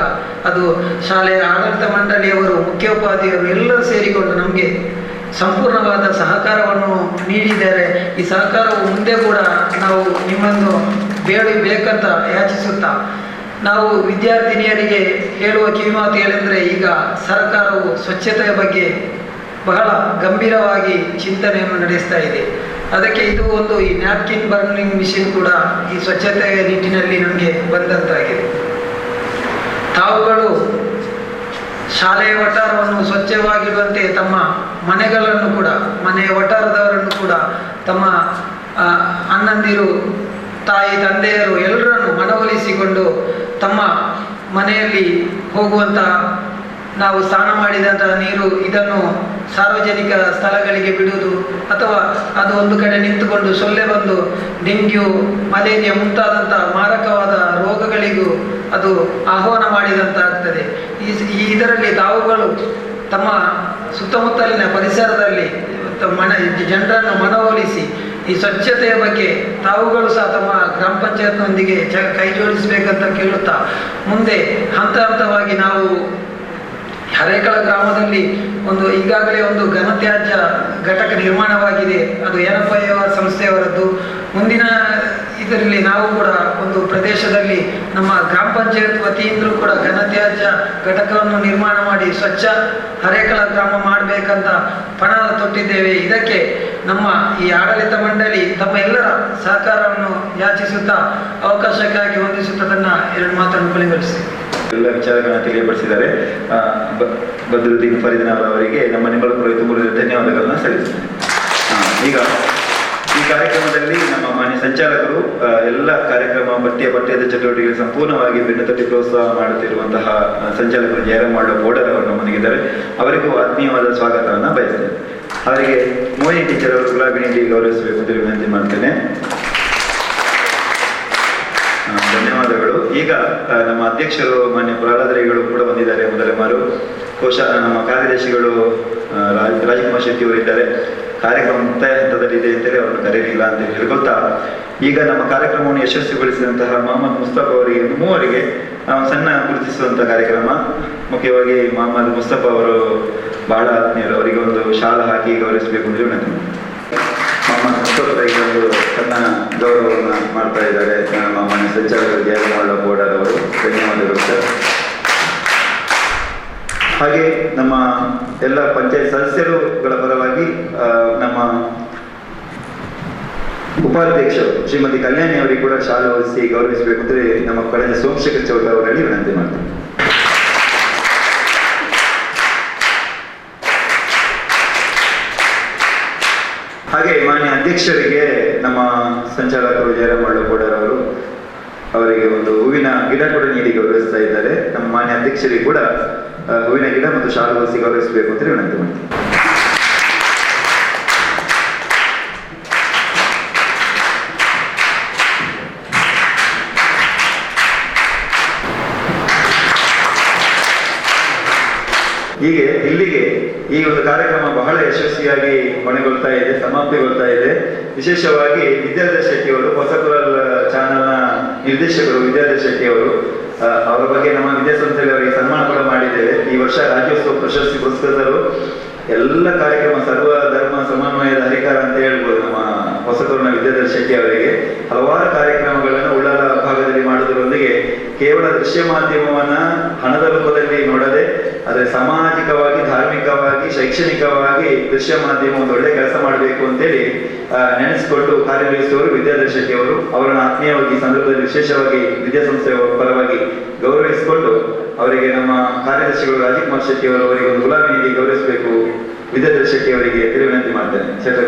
ಅದು ಶಾಲೆಯ ಆಡಳಿತ ಮಂಡಳಿಯವರು, ಮುಖ್ಯೋಪಾಧ್ಯಾಯರು ಎಲ್ಲರೂ ಸೇರಿಕೊಂಡು ನಮಗೆ ಸಂಪೂರ್ಣವಾದ ಸಹಕಾರವನ್ನು ನೀಡಿದ್ದಾರೆ. ಈ ಸಹಕಾರವು ಮುಂದೆ ಕೂಡ ನಾವು ನಿಮ್ಮನ್ನು ಬೇಕಂತ ಯಾಚಿಸುತ್ತಾ, ನಾವು ವಿದ್ಯಾರ್ಥಿನಿಯರಿಗೆ ಹೇಳುವ ಕಿವಿಮಾತು ಏನೆಂದರೆ, ಈಗ ಸರ್ಕಾರವು ಸ್ವಚ್ಛತೆಯ ಬಗ್ಗೆ ಬಹಳ ಗಂಭೀರವಾಗಿ ಚಿಂತನೆಯನ್ನು ನಡೆಸ್ತಾ ಇದೆ. ಅದಕ್ಕೆ ಇದು ಒಂದು ಈ ನ್ಯಾಪ್ಕಿನ್ ಬರ್ನಿಂಗ್ ಮಿಷನ್ ಕೂಡ ಈ ಸ್ವಚ್ಛತೆಯ ನಿಟ್ಟಿನಲ್ಲಿ ನಮಗೆ ಬಂದಂತಾಗಿದೆ. ತಾವುಗಳು ಶಾಲೆಯ ವಠಾರವನ್ನು ಸ್ವಚ್ಛವಾಗಿರುವಂತೆ ತಮ್ಮ ಮನೆಗಳನ್ನು ಕೂಡ, ಮನೆಯ ವಠಾರದವರನ್ನು ಕೂಡ, ತಮ್ಮ ಅಣ್ಣಂದಿರು, ತಾಯಿ ತಂದೆಯರು ಎಲ್ಲರನ್ನು ಮನವೊಲಿಸಿಕೊಂಡು ತಮ್ಮ ಮನೆಯಲ್ಲಿ ಹೋಗುವಂತಹ ನಾವು ಸ್ನಾನ ಮಾಡಿದಂತಹ ನೀರು ಇದನ್ನು ಸಾರ್ವಜನಿಕ ಸ್ಥಳಗಳಿಗೆ ಬಿಡುವುದು, ಅಥವಾ ಅದು ಒಂದು ಕಡೆ ನಿಂತುಕೊಂಡು ಸೊಳ್ಳೆ ಬಂದು ಡೆಂಗ್ಯೂ, ಮಲೇರಿಯಾ ಮುಂತಾದಂಥ ಮಾರಕವಾದ ರೋಗಗಳಿಗೂ ಅದು ಆಹ್ವಾನ ಮಾಡಿದಂತಾಗ್ತದೆ. ಇದರಲ್ಲಿ ತಾವುಗಳು ತಮ್ಮ ಸುತ್ತಮುತ್ತಲಿನ ಪರಿಸರದಲ್ಲಿ ಜನರನ್ನು ಮನವೊಲಿಸಿ ಈ ಸ್ವಚ್ಛತೆಯ ಬಗ್ಗೆ ತಾವುಗಳು ಸಹ ತಮ್ಮ ಗ್ರಾಮ ಪಂಚಾಯತ್ನೊಂದಿಗೆ ಕೈ ಜೋಡಿಸಬೇಕಂತ ಕೇಳುತ್ತಾ, ಮುಂದೆ ಹಂತ ಹಂತವಾಗಿ ನಾವು ಹರೇಕಳ ಗ್ರಾಮದಲ್ಲಿ ಈಗಾಗಲೇ ಒಂದು ಘನತ್ಯಾಜ್ಯ ಘಟಕ ನಿರ್ಮಾಣವಾಗಿದೆ. ಅದು ಏನಪ್ಪಯ್ಯ ಸಂಸ್ಥೆಯವರದ್ದು. ಮುಂದಿನ ಇದರಲ್ಲಿ ನಾವು ಕೂಡ ಒಂದು ಪ್ರದೇಶದಲ್ಲಿ ನಮ್ಮ ಗ್ರಾಮ ಪಂಚಾಯತ್ ವತಿಯಿಂದಲೂ ಕೂಡ ಘನತ್ಯಾಜ್ಯ ಘಟಕವನ್ನು ನಿರ್ಮಾಣ ಮಾಡಿ ಸ್ವಚ್ಛ ಹರೇಕಳ ಗ್ರಾಮ ಮಾಡಬೇಕಂತ ಪಣ ತೊಟ್ಟಿದ್ದೇವೆ. ಇದಕ್ಕೆ ನಮ್ಮ ಈ ಆಡಳಿತ ಮಂಡಳಿ ತಮ್ಮ ಎಲ್ಲರ ಸಹಕಾರವನ್ನು ಯಾಚಿಸುತ್ತಾ, ಅವಕಾಶಕ್ಕಾಗಿ ಹೊಂದಿಸುತ್ತಾ ತನ್ನ 2 ಮಾತನ್ನು ಕೊನೆಗೊಳಿಸಿ ಎಲ್ಲ ವಿಚಾರಗಳನ್ನ ತಿಳಿಯಪಡಿಸಿದ್ದಾರೆ. ಬದ್ರುದ್ದೀನ್ ಫರೀದ್ನಾರ್ ಅವರಿಗೆ ನಮ್ಮ ನಿಮ್ಮಗಳ ತುಂಬ ಧನ್ಯವಾದಗಳನ್ನ ಸಲ್ಲಿಸ್ತೇನೆ. ಈಗ ಈ ಕಾರ್ಯಕ್ರಮದಲ್ಲಿ ನಮ್ಮ ಮಾನ್ಯ ಸಂಚಾಲಕರು ಎಲ್ಲ ಕಾರ್ಯಕ್ರಮ ಪಠ್ಯದ ಚಟುವಟಿಕೆಗೆ ಸಂಪೂರ್ಣವಾಗಿ ಬೆನ್ನು ತಟ್ಟಿ ಪ್ರೋತ್ಸಾಹ ಮಾಡುತ್ತಿರುವಂತಹ ಸಂಚಾಲಕರು ಜಯರಾಮ್ ಬೋರ್ಡರ್ ಅವರು ನಮ್ಮೊಂದಿಗಿದ್ದಾರೆ. ಅವರಿಗೂ ಆತ್ಮೀಯವಾದ ಸ್ವಾಗತವನ್ನು ಬಯಸ್ತೇನೆ. ಅವರಿಗೆ ಮೋಹಿನಿ ಟೀಚರ್ ಅವರು ಗುಲಾಬಿ ನೀಡಿ ಗೌರವಿಸಬೇಕು ಅಂತ ವಿನಂತಿ ಮಾಡ್ತೇನೆ. ಧನ್ಯವಾದಗಳು. ಈಗ ನಮ್ಮ ಅಧ್ಯಕ್ಷರು ಮಾನ್ಯ ಪ್ರಹ್ಲಾದರಿಗಳು ಕೂಡ ಬಂದಿದ್ದಾರೆ. ಮೊದಲ ಮಾರು ನಮ್ಮ ಕಾರ್ಯದರ್ಶಿಗಳು ರಾಜಕುಮಾರ್ ಶೆಟ್ಟಿ ಅವರಿದ್ದಾರೆ. ಕಾರ್ಯಕ್ರಮ ಮುಕ್ತಾಯ ಹಂತದಲ್ಲಿ ಇದೆ ಅಂತೇಳಿ ಅವರನ್ನು ಕರೆಯಲಿಲ್ಲ ಅಂತ ಹೇಳ್ಕೊಳ್ತಾ, ಈಗ ನಮ್ಮ ಕಾರ್ಯಕ್ರಮವನ್ನು ಯಶಸ್ವಿಗೊಳಿಸಿದಂತಹ ಮೊಹಮ್ಮದ್ ಮುಸ್ತಫಾ ಅವರಿಗೆ ಮೂವರಿಗೆ ನಾವು ಸಣ್ಣ ಗುರುತಿಸುವಂತ ಕಾರ್ಯಕ್ರಮ. ಮುಖ್ಯವಾಗಿ ಮೊಹಮ್ಮದ್ ಮುಸ್ತಫಾ ಅವರು ಬಹಳ ಆತ್ಮೀಯರು, ಅವರಿಗೆ ಒಂದು ಶಾಲಾ ಹಾಕಿ ಗೌರವಿಸಬೇಕು ಅಂತ ವಿನಂತಿ. ಮೊಹಮ್ಮದ್ ಮುಸ್ತಫಾಗೆ ಒಂದು ಸಣ್ಣ ಗೌರವವನ್ನು ಮಾಡ್ತಾ ಇದ್ದಾರೆ ನಮ್ಮ ಮಾನ್ಯ ಸಂಚಾಲಕರು ಜಯರಾಮ್ ಬೋರ್ಡರ್ ಅವರು. ಧನ್ಯವಾದಗಳು ಸರ್. ಹಾಗೆ ನಮ್ಮ ಎಲ್ಲ ಪಂಚಾಯತ್ ಸದಸ್ಯರುಗಳ ಪರವಾಗಿ ನಮ್ಮ ಉಪಾಧ್ಯಕ್ಷರು ಶ್ರೀಮತಿ ಕಲ್ಯಾಣಿ ಅವರಿಗೆ ಕೂಡ ಶಾಲೆ ಹೊರಿಸಿ ಗೌರವಿಸಬೇಕು ಅಂತ ನಮ್ಮ ಕಳೆದ ಸೋಮಶೇಖರ್ ಚೌಟ ಅವರಲ್ಲಿ ವಿನಂತಿ ಮಾಡ್ತೇನೆ. ಹಾಗೆ ಮಾನ್ಯ ಅಧ್ಯಕ್ಷರಿಗೆ ನಮ್ಮ ಸಂಚಾಲಕರು ಜಯರಾಮ್ ಬೋರ್ಡರ್ ಅವರು ಅವರಿಗೆ ಒಂದು ಹೂವಿನ ಗಿಡ ಕೂಡ ನೀಡಿ ಗೌರವಿಸ್ತಾ ಇದ್ದಾರೆ. ನಮ್ಮ ಮಾನ್ಯ ಅಧ್ಯಕ್ಷರಿಗೆ ಕೂಡ ಹೂವಿನ ಗಿಡ ಮತ್ತು ಶಾಲು ಹೊರಿಸಿ ಗೌರವಿಸಬೇಕು ಅಂತ ವಿನಂತಿ ಮಾಡ್ತೀನಿ. ಹೀಗೆ ಇಲ್ಲಿಗೆ ಈ ಒಂದು ಕಾರ್ಯಕ್ರಮ ಬಹಳ ಯಶಸ್ವಿಯಾಗಿ ಕೊನೆಗೊಳ್ತಾ ಇದೆ, ಸಮಾಪ್ತಿಗೊಳ್ತಾ ಇದೆ. ವಿಶೇಷವಾಗಿ ವಿದ್ಯಾಧರ್ ಶೆಟ್ಟಿ ಅವರು, ಹೊಸಕುರಲ್ ಚಾನಲ್ನ ನಿರ್ದೇಶಕರು ವಿದ್ಯಾಧರ್ ಶೆಟ್ಟಿ ಅವರು, ಅವರ ಬಗ್ಗೆ ನಮ್ಮ ವಿದ್ಯಾಸಂಸ್ಥೆಯಲ್ಲಿ ಅವರಿಗೆ ಸನ್ಮಾನ ಕೂಡ ಮಾಡಿದ್ದೇವೆ. ಈ ವರ್ಷ ರಾಜ್ಯೋತ್ಸವ ಪ್ರಶಸ್ತಿ ಪುರಸ್ಕೃತರು. ಎಲ್ಲ ಕಾರ್ಯಕ್ರಮ ಸರ್ವ ಧರ್ಮ ಸಮನ್ವಯದ ಹರಿಕಾರ ಅಂತ ಹೇಳ್ಬೋದು. ನಮ್ಮ ಹೊಸಕೂರಿನ ವಿದ್ಯಾಧರ್ ಶೆಟ್ಟಿ ಅವರಿಗೆ ಹಲವಾರು ಕಾರ್ಯಕ್ರಮಗಳನ್ನು ಉಳ್ಳಾಲ ಭಾಗದಲ್ಲಿ ಮಾಡುವುದರೊಂದಿಗೆ ಕೇವಲ ದೃಶ್ಯ ಮಾಧ್ಯಮವನ್ನ ಹಣದ ರೂಪದಲ್ಲಿ ನೋಡದೆ, ಆದರೆ ಸಾಮಾಜಿಕವಾಗಿ, ಧಾರ್ಮಿಕವಾಗಿ, ಶೈಕ್ಷಣಿಕವಾಗಿ ದೃಶ್ಯ ಮಾಧ್ಯಮ ಒಂದು ಒಳ್ಳೆ ಕೆಲಸ ಮಾಡಬೇಕು ಅಂತೇಳಿ ನೆನೆಸಿಕೊಂಡು ಕಾರ್ಯನಿರ್ವಹಿಸುವವರು ವಿದ್ಯಾಧರ್ ಶೆಟ್ಟಿ ಅವರು. ಅವರನ್ನು ಆತ್ಮೀಯವಾಗಿ ಸಂದರ್ಭದಲ್ಲಿ ವಿಶೇಷವಾಗಿ ವಿದ್ಯಾಸಂಸ್ಥೆಯ ಪರವಾಗಿ ಗೌರವಿಸಿಕೊಂಡು ಅವರಿಗೆ ನಮ್ಮ ಕಾರ್ಯದರ್ಶಿಗಳು ರಾಜಕುಮಾರ್ ಶೆಟ್ಟಿ ಅವರು ಅವರಿಗೆ ಒಂದು ಗುಲಾಬಿ ನೀಡಿ ಗೌರವಿಸಬೇಕು ವಿದ್ಯಾಧರ್ ಶೆಟ್ಟಿ ಅವರಿಗೆ ವಿನಂತಿ ಮಾಡ್ತೇನೆ. ಶೆಟ್ಟರ್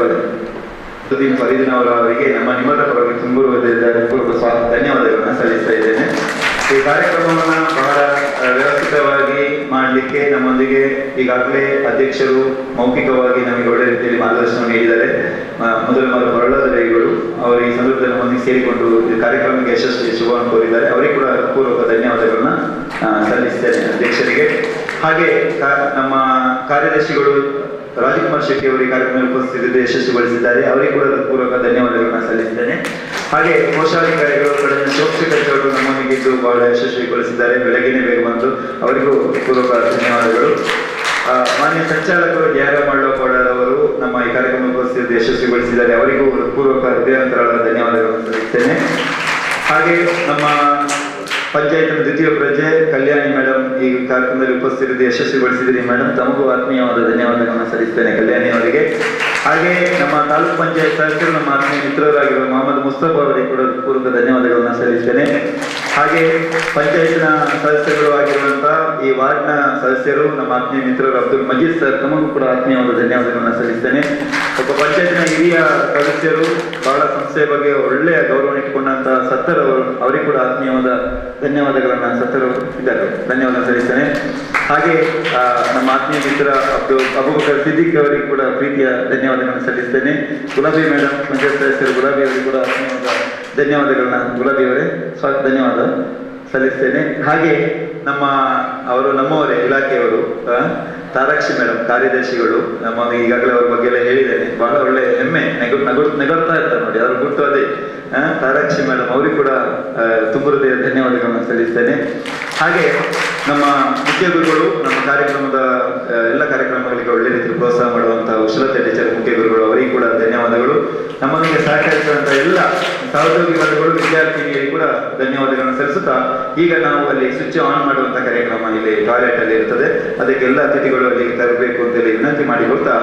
ಫರೀದಿನ್ ಅವರಿಗೆ ನಮ್ಮ ನಿಮ್ಮರ ಪರವಾಗಿ ತುಂಬೂರ್ವ ಧನ್ಯವಾದಗಳನ್ನು ಸಲ್ಲಿಸ್ತಾ ಇದ್ದೇನೆ. ಈ ಕಾರ್ಯಕ್ರಮವನ್ನು ಬಹಳ ವ್ಯವಸ್ಥಿತವಾಗಿ ಮಾಡಲಿಕ್ಕೆ ನಮ್ಮೊಂದಿಗೆ ಈಗಾಗಲೇ ಅಧ್ಯಕ್ಷರು ಮೌಖಿಕವಾಗಿ ನಮಗೆ ಒಳ್ಳೆ ರೀತಿಯಲ್ಲಿ ಮಾರ್ಗದರ್ಶನ ನೀಡಿದ್ದಾರೆ. ಮೊದಲ ಪ್ರಹ್ಲಾದರಿಗಳು ಅವರು ಈ ಸಂದರ್ಭದಲ್ಲಿ ನಮ್ಮೊಂದಿಗೆ ಸೇರಿಕೊಂಡು ಈ ಕಾರ್ಯಕ್ರಮಕ್ಕೆ ಯಶಸ್ವಿ ಶುಭವನ್ನು ಕೋರಿದ್ದಾರೆ. ಅವರಿಗೆ ಕೂಡ ಪೂರ್ವಕ ಧನ್ಯವಾದಗಳನ್ನ ಸಲ್ಲಿಸ್ತೇನೆ ಅಧ್ಯಕ್ಷರಿಗೆ. ಹಾಗೆ ನಮ್ಮ ಕಾರ್ಯದರ್ಶಿಗಳು ರಾಜಕುಮಾರ್ ಶೆಟ್ಟಿ ಅವರಿಗೆ ಕಾರ್ಯಕ್ರಮ ಉಪಸ್ಥಿತಿಯಲ್ಲಿ ಯಶಸ್ವಿಗೊಳಿಸಿದ್ದಾರೆ. ಅವರಿಗೆ ಕೂಡ ಪೂರ್ವಕ ಧನ್ಯವಾದಗಳನ್ನ ಸಲ್ಲಿಸ್ತೇನೆ. ಹಾಗೆ ಕೋಶಾಧಿಕಾರಿಗಳು ಕಳೆದ ಸೋಮಶೇಖರ್ ನಮ್ಮೊಂದಿಗಿದ್ದು ಬಹಳ ಯಶಸ್ವಿಗೊಳಿಸಿದ್ದಾರೆ. ಬೆಳಗ್ಗೆನೇ ಬೇಗ ಬಂದು ಅವರಿಗೂ ಪೂರ್ವಕ ಧನ್ಯವಾದಗಳು. ಮಾನ್ಯ ಸಂಚಾಲಕರು ಜಯರಾಮ್ ಬೋರ್ಡರ್ ಅವರು ನಮ್ಮ ಈ ಕಾರ್ಯಕ್ರಮ ಉಪಸ್ಥಿತಿ ಯಶಸ್ವಿಗೊಳಿಸಿದ್ದಾರೆ. ಅವರಿಗೂ ಪೂರ್ವಕ ಹೃದಯಾಂತರಾದ ಧನ್ಯವಾದಗಳನ್ನು ಸಲ್ಲಿಸ್ತೇನೆ. ಹಾಗೆ ನಮ್ಮ ಪಂಚಾಯತ್ನ ದ್ವಿತೀಯ ಪ್ರಜೆ ಕಲ್ಯಾಣಿ ಮೇಡಮ್ ಈ ಕಾರ್ಯಕ್ರಮದಲ್ಲಿ ಉಪಸ್ಥಿತಿ ಯಶಸ್ವಿಗೊಳಿಸಿದ್ರಿ ಮೇಡಮ್, ತಮಗೂ ಆತ್ಮೀಯವಾದ ಧನ್ಯವಾದಗಳನ್ನು ಸಲ್ಲಿಸ್ತೇನೆ ಕಲ್ಯಾಣಿ ಅವರಿಗೆ. ಹಾಗೆ ನಮ್ಮ ತಾಲೂಕು ಪಂಚಾಯತ್ ಸದಸ್ಯರು ನಮ್ಮ ಆತ್ಮೀಯ ಮಿತ್ರರಾಗಿರುವ ಮೊಹಮ್ಮದ್ ಮುಸ್ತಫಾ ಅವರಿಗೆ ಕೂಡ ಪೂರ್ವಕ ಧನ್ಯವಾದಗಳನ್ನು ಸಲ್ಲಿಸ್ತೇನೆ. ಹಾಗೆ ಪಂಚಾಯತ್ನ ಸದಸ್ಯರು ಆಗಿರುವಂತಹ ಈ ವಾರ್ಡ್ನ ಸದಸ್ಯರು ನಮ್ಮ ಆತ್ಮೀಯ ಮಿತ್ರರು ಅಬ್ದುಲ್ ಮಜೀದ್ ಸರ್, ತಮಗೂ ಕೂಡ ಆತ್ಮೀಯವಾದ ಧನ್ಯವಾದಗಳನ್ನು ಸಲ್ಲಿಸ್ತೇನೆ. ಒಬ್ಬ ಪಂಚಾಯತ್ನ ಹಿರಿಯ ಸದಸ್ಯರು ಬಹಳ ಸಂಸ್ಥೆಯ ಬಗ್ಗೆ ಒಳ್ಳೆಯ ಗೌರವ ಇಟ್ಟುಕೊಂಡಂತಹ ಸತ್ತರ್ ಅವರು, ಅವರಿಗೆ ಕೂಡ ಆತ್ಮೀಯವಾದ ಧನ್ಯವಾದಗಳನ್ನ ಸತ್ತರ್ ಇದ್ದಾರೆ, ಧನ್ಯವಾದ ಸಲ್ಲಿಸ್ತೇನೆ. ಹಾಗೆ ನಮ್ಮ ಆತ್ಮೀಯ ಮಿತ್ರ ಅಬೂಬಕರ್ ಸಿದ್ದಿಕ್ ಅವರಿಗೆ ಕೂಡ ಪ್ರೀತಿಯ ಧನ್ಯವಾದಗಳನ್ನು ಸಲ್ಲಿಸ್ತೇನೆ. ಗುಲಾಬಿ ಮೇಡಮ್ ಪಂಚಾಯತ್ ಸದಸ್ಯರು ಗುಲಾಬಿ ಅವರಿಗೆ ಕೂಡ ಧನ್ಯವಾದಗಳನ್ನ ಗುಲಾಬಿ ಅವರೇ ಧನ್ಯವಾದ ಸಲ್ಲಿಸ್ತೇನೆ. ಹಾಗೆ ನಮ್ಮವರೇ ಇಲಾಖೆಯವರು ತಾರಾಕ್ಷಿ ಮೇಡಮ್ ಕಾರ್ಯದರ್ಶಿಗಳು ನಮಗೆ ಈಗಾಗಲೇ ಅವ್ರ ಬಗ್ಗೆ ಎಲ್ಲ ಹೇಳಿದ್ದೇನೆ. ಬಹಳ ಒಳ್ಳೆ ಹೆಮ್ಮೆ ನಗುತ್ತಾ ಇರ್ತಾರೆ ನೋಡಿ, ಅವ್ರ ಗುರ್ತು ಅದೇ ತಾರಾಕ್ಷಿ ಮೇಡಮ್, ಅವ್ರಿಗೆ ಕೂಡ ತುಂಬ ಹೃದಯ ಧನ್ಯವಾದಗಳನ್ನು ಸಲ್ಲಿಸ್ತೇನೆ. ಹಾಗೆ ನಮ್ಮ ಮುಖ್ಯ ಗುರುಗಳು ನಮ್ಮ ಕಾರ್ಯಕ್ರಮದ ಎಲ್ಲ ಕಾರ್ಯಕ್ರಮಗಳಿಗೆ ಒಳ್ಳೆ ರೀತಿಯಲ್ಲಿ ಪ್ರೋತ್ಸಾಹ ಮಾಡುವಂತಹ ಉಶ್ರತೆ ಟೀಚರ್ ಮುಖ್ಯ ಗುರುಗಳು, ಅವರಿಗೆ ಕೂಡ ಧನ್ಯವಾದಗಳು. ನಮ್ಮೊಂದಿಗೆ ಸಹಕರಿಸಿದಂತಹ ಎಲ್ಲ ಸಹೋದ್ಯೋಗಿ ವರ್ಗಗಳು, ವಿದ್ಯಾರ್ಥಿನಿಯರಿಗೆ ಕೂಡ ಧನ್ಯವಾದಗಳನ್ನು ಸಲ್ಲಿಸುತ್ತಾ, ಈಗ ನಾವು ಅಲ್ಲಿ ಸ್ವಿಚ್ ಆನ್ ಮಾಡುವಂತಹ ಕಾರ್ಯಕ್ರಮ ಇಲ್ಲಿ ಟಾಯ್ಲೆಟ್ ಅಲ್ಲಿ ಇರ್ತದೆ, ಅದಕ್ಕೆಲ್ಲ ಅತಿಥಿಗಳು ಅಲ್ಲಿಗೆ ತರಬೇಕು ಅಂತೇಳಿ ವಿನಂತಿ ಮಾಡಿಕೊಳ್ತಾ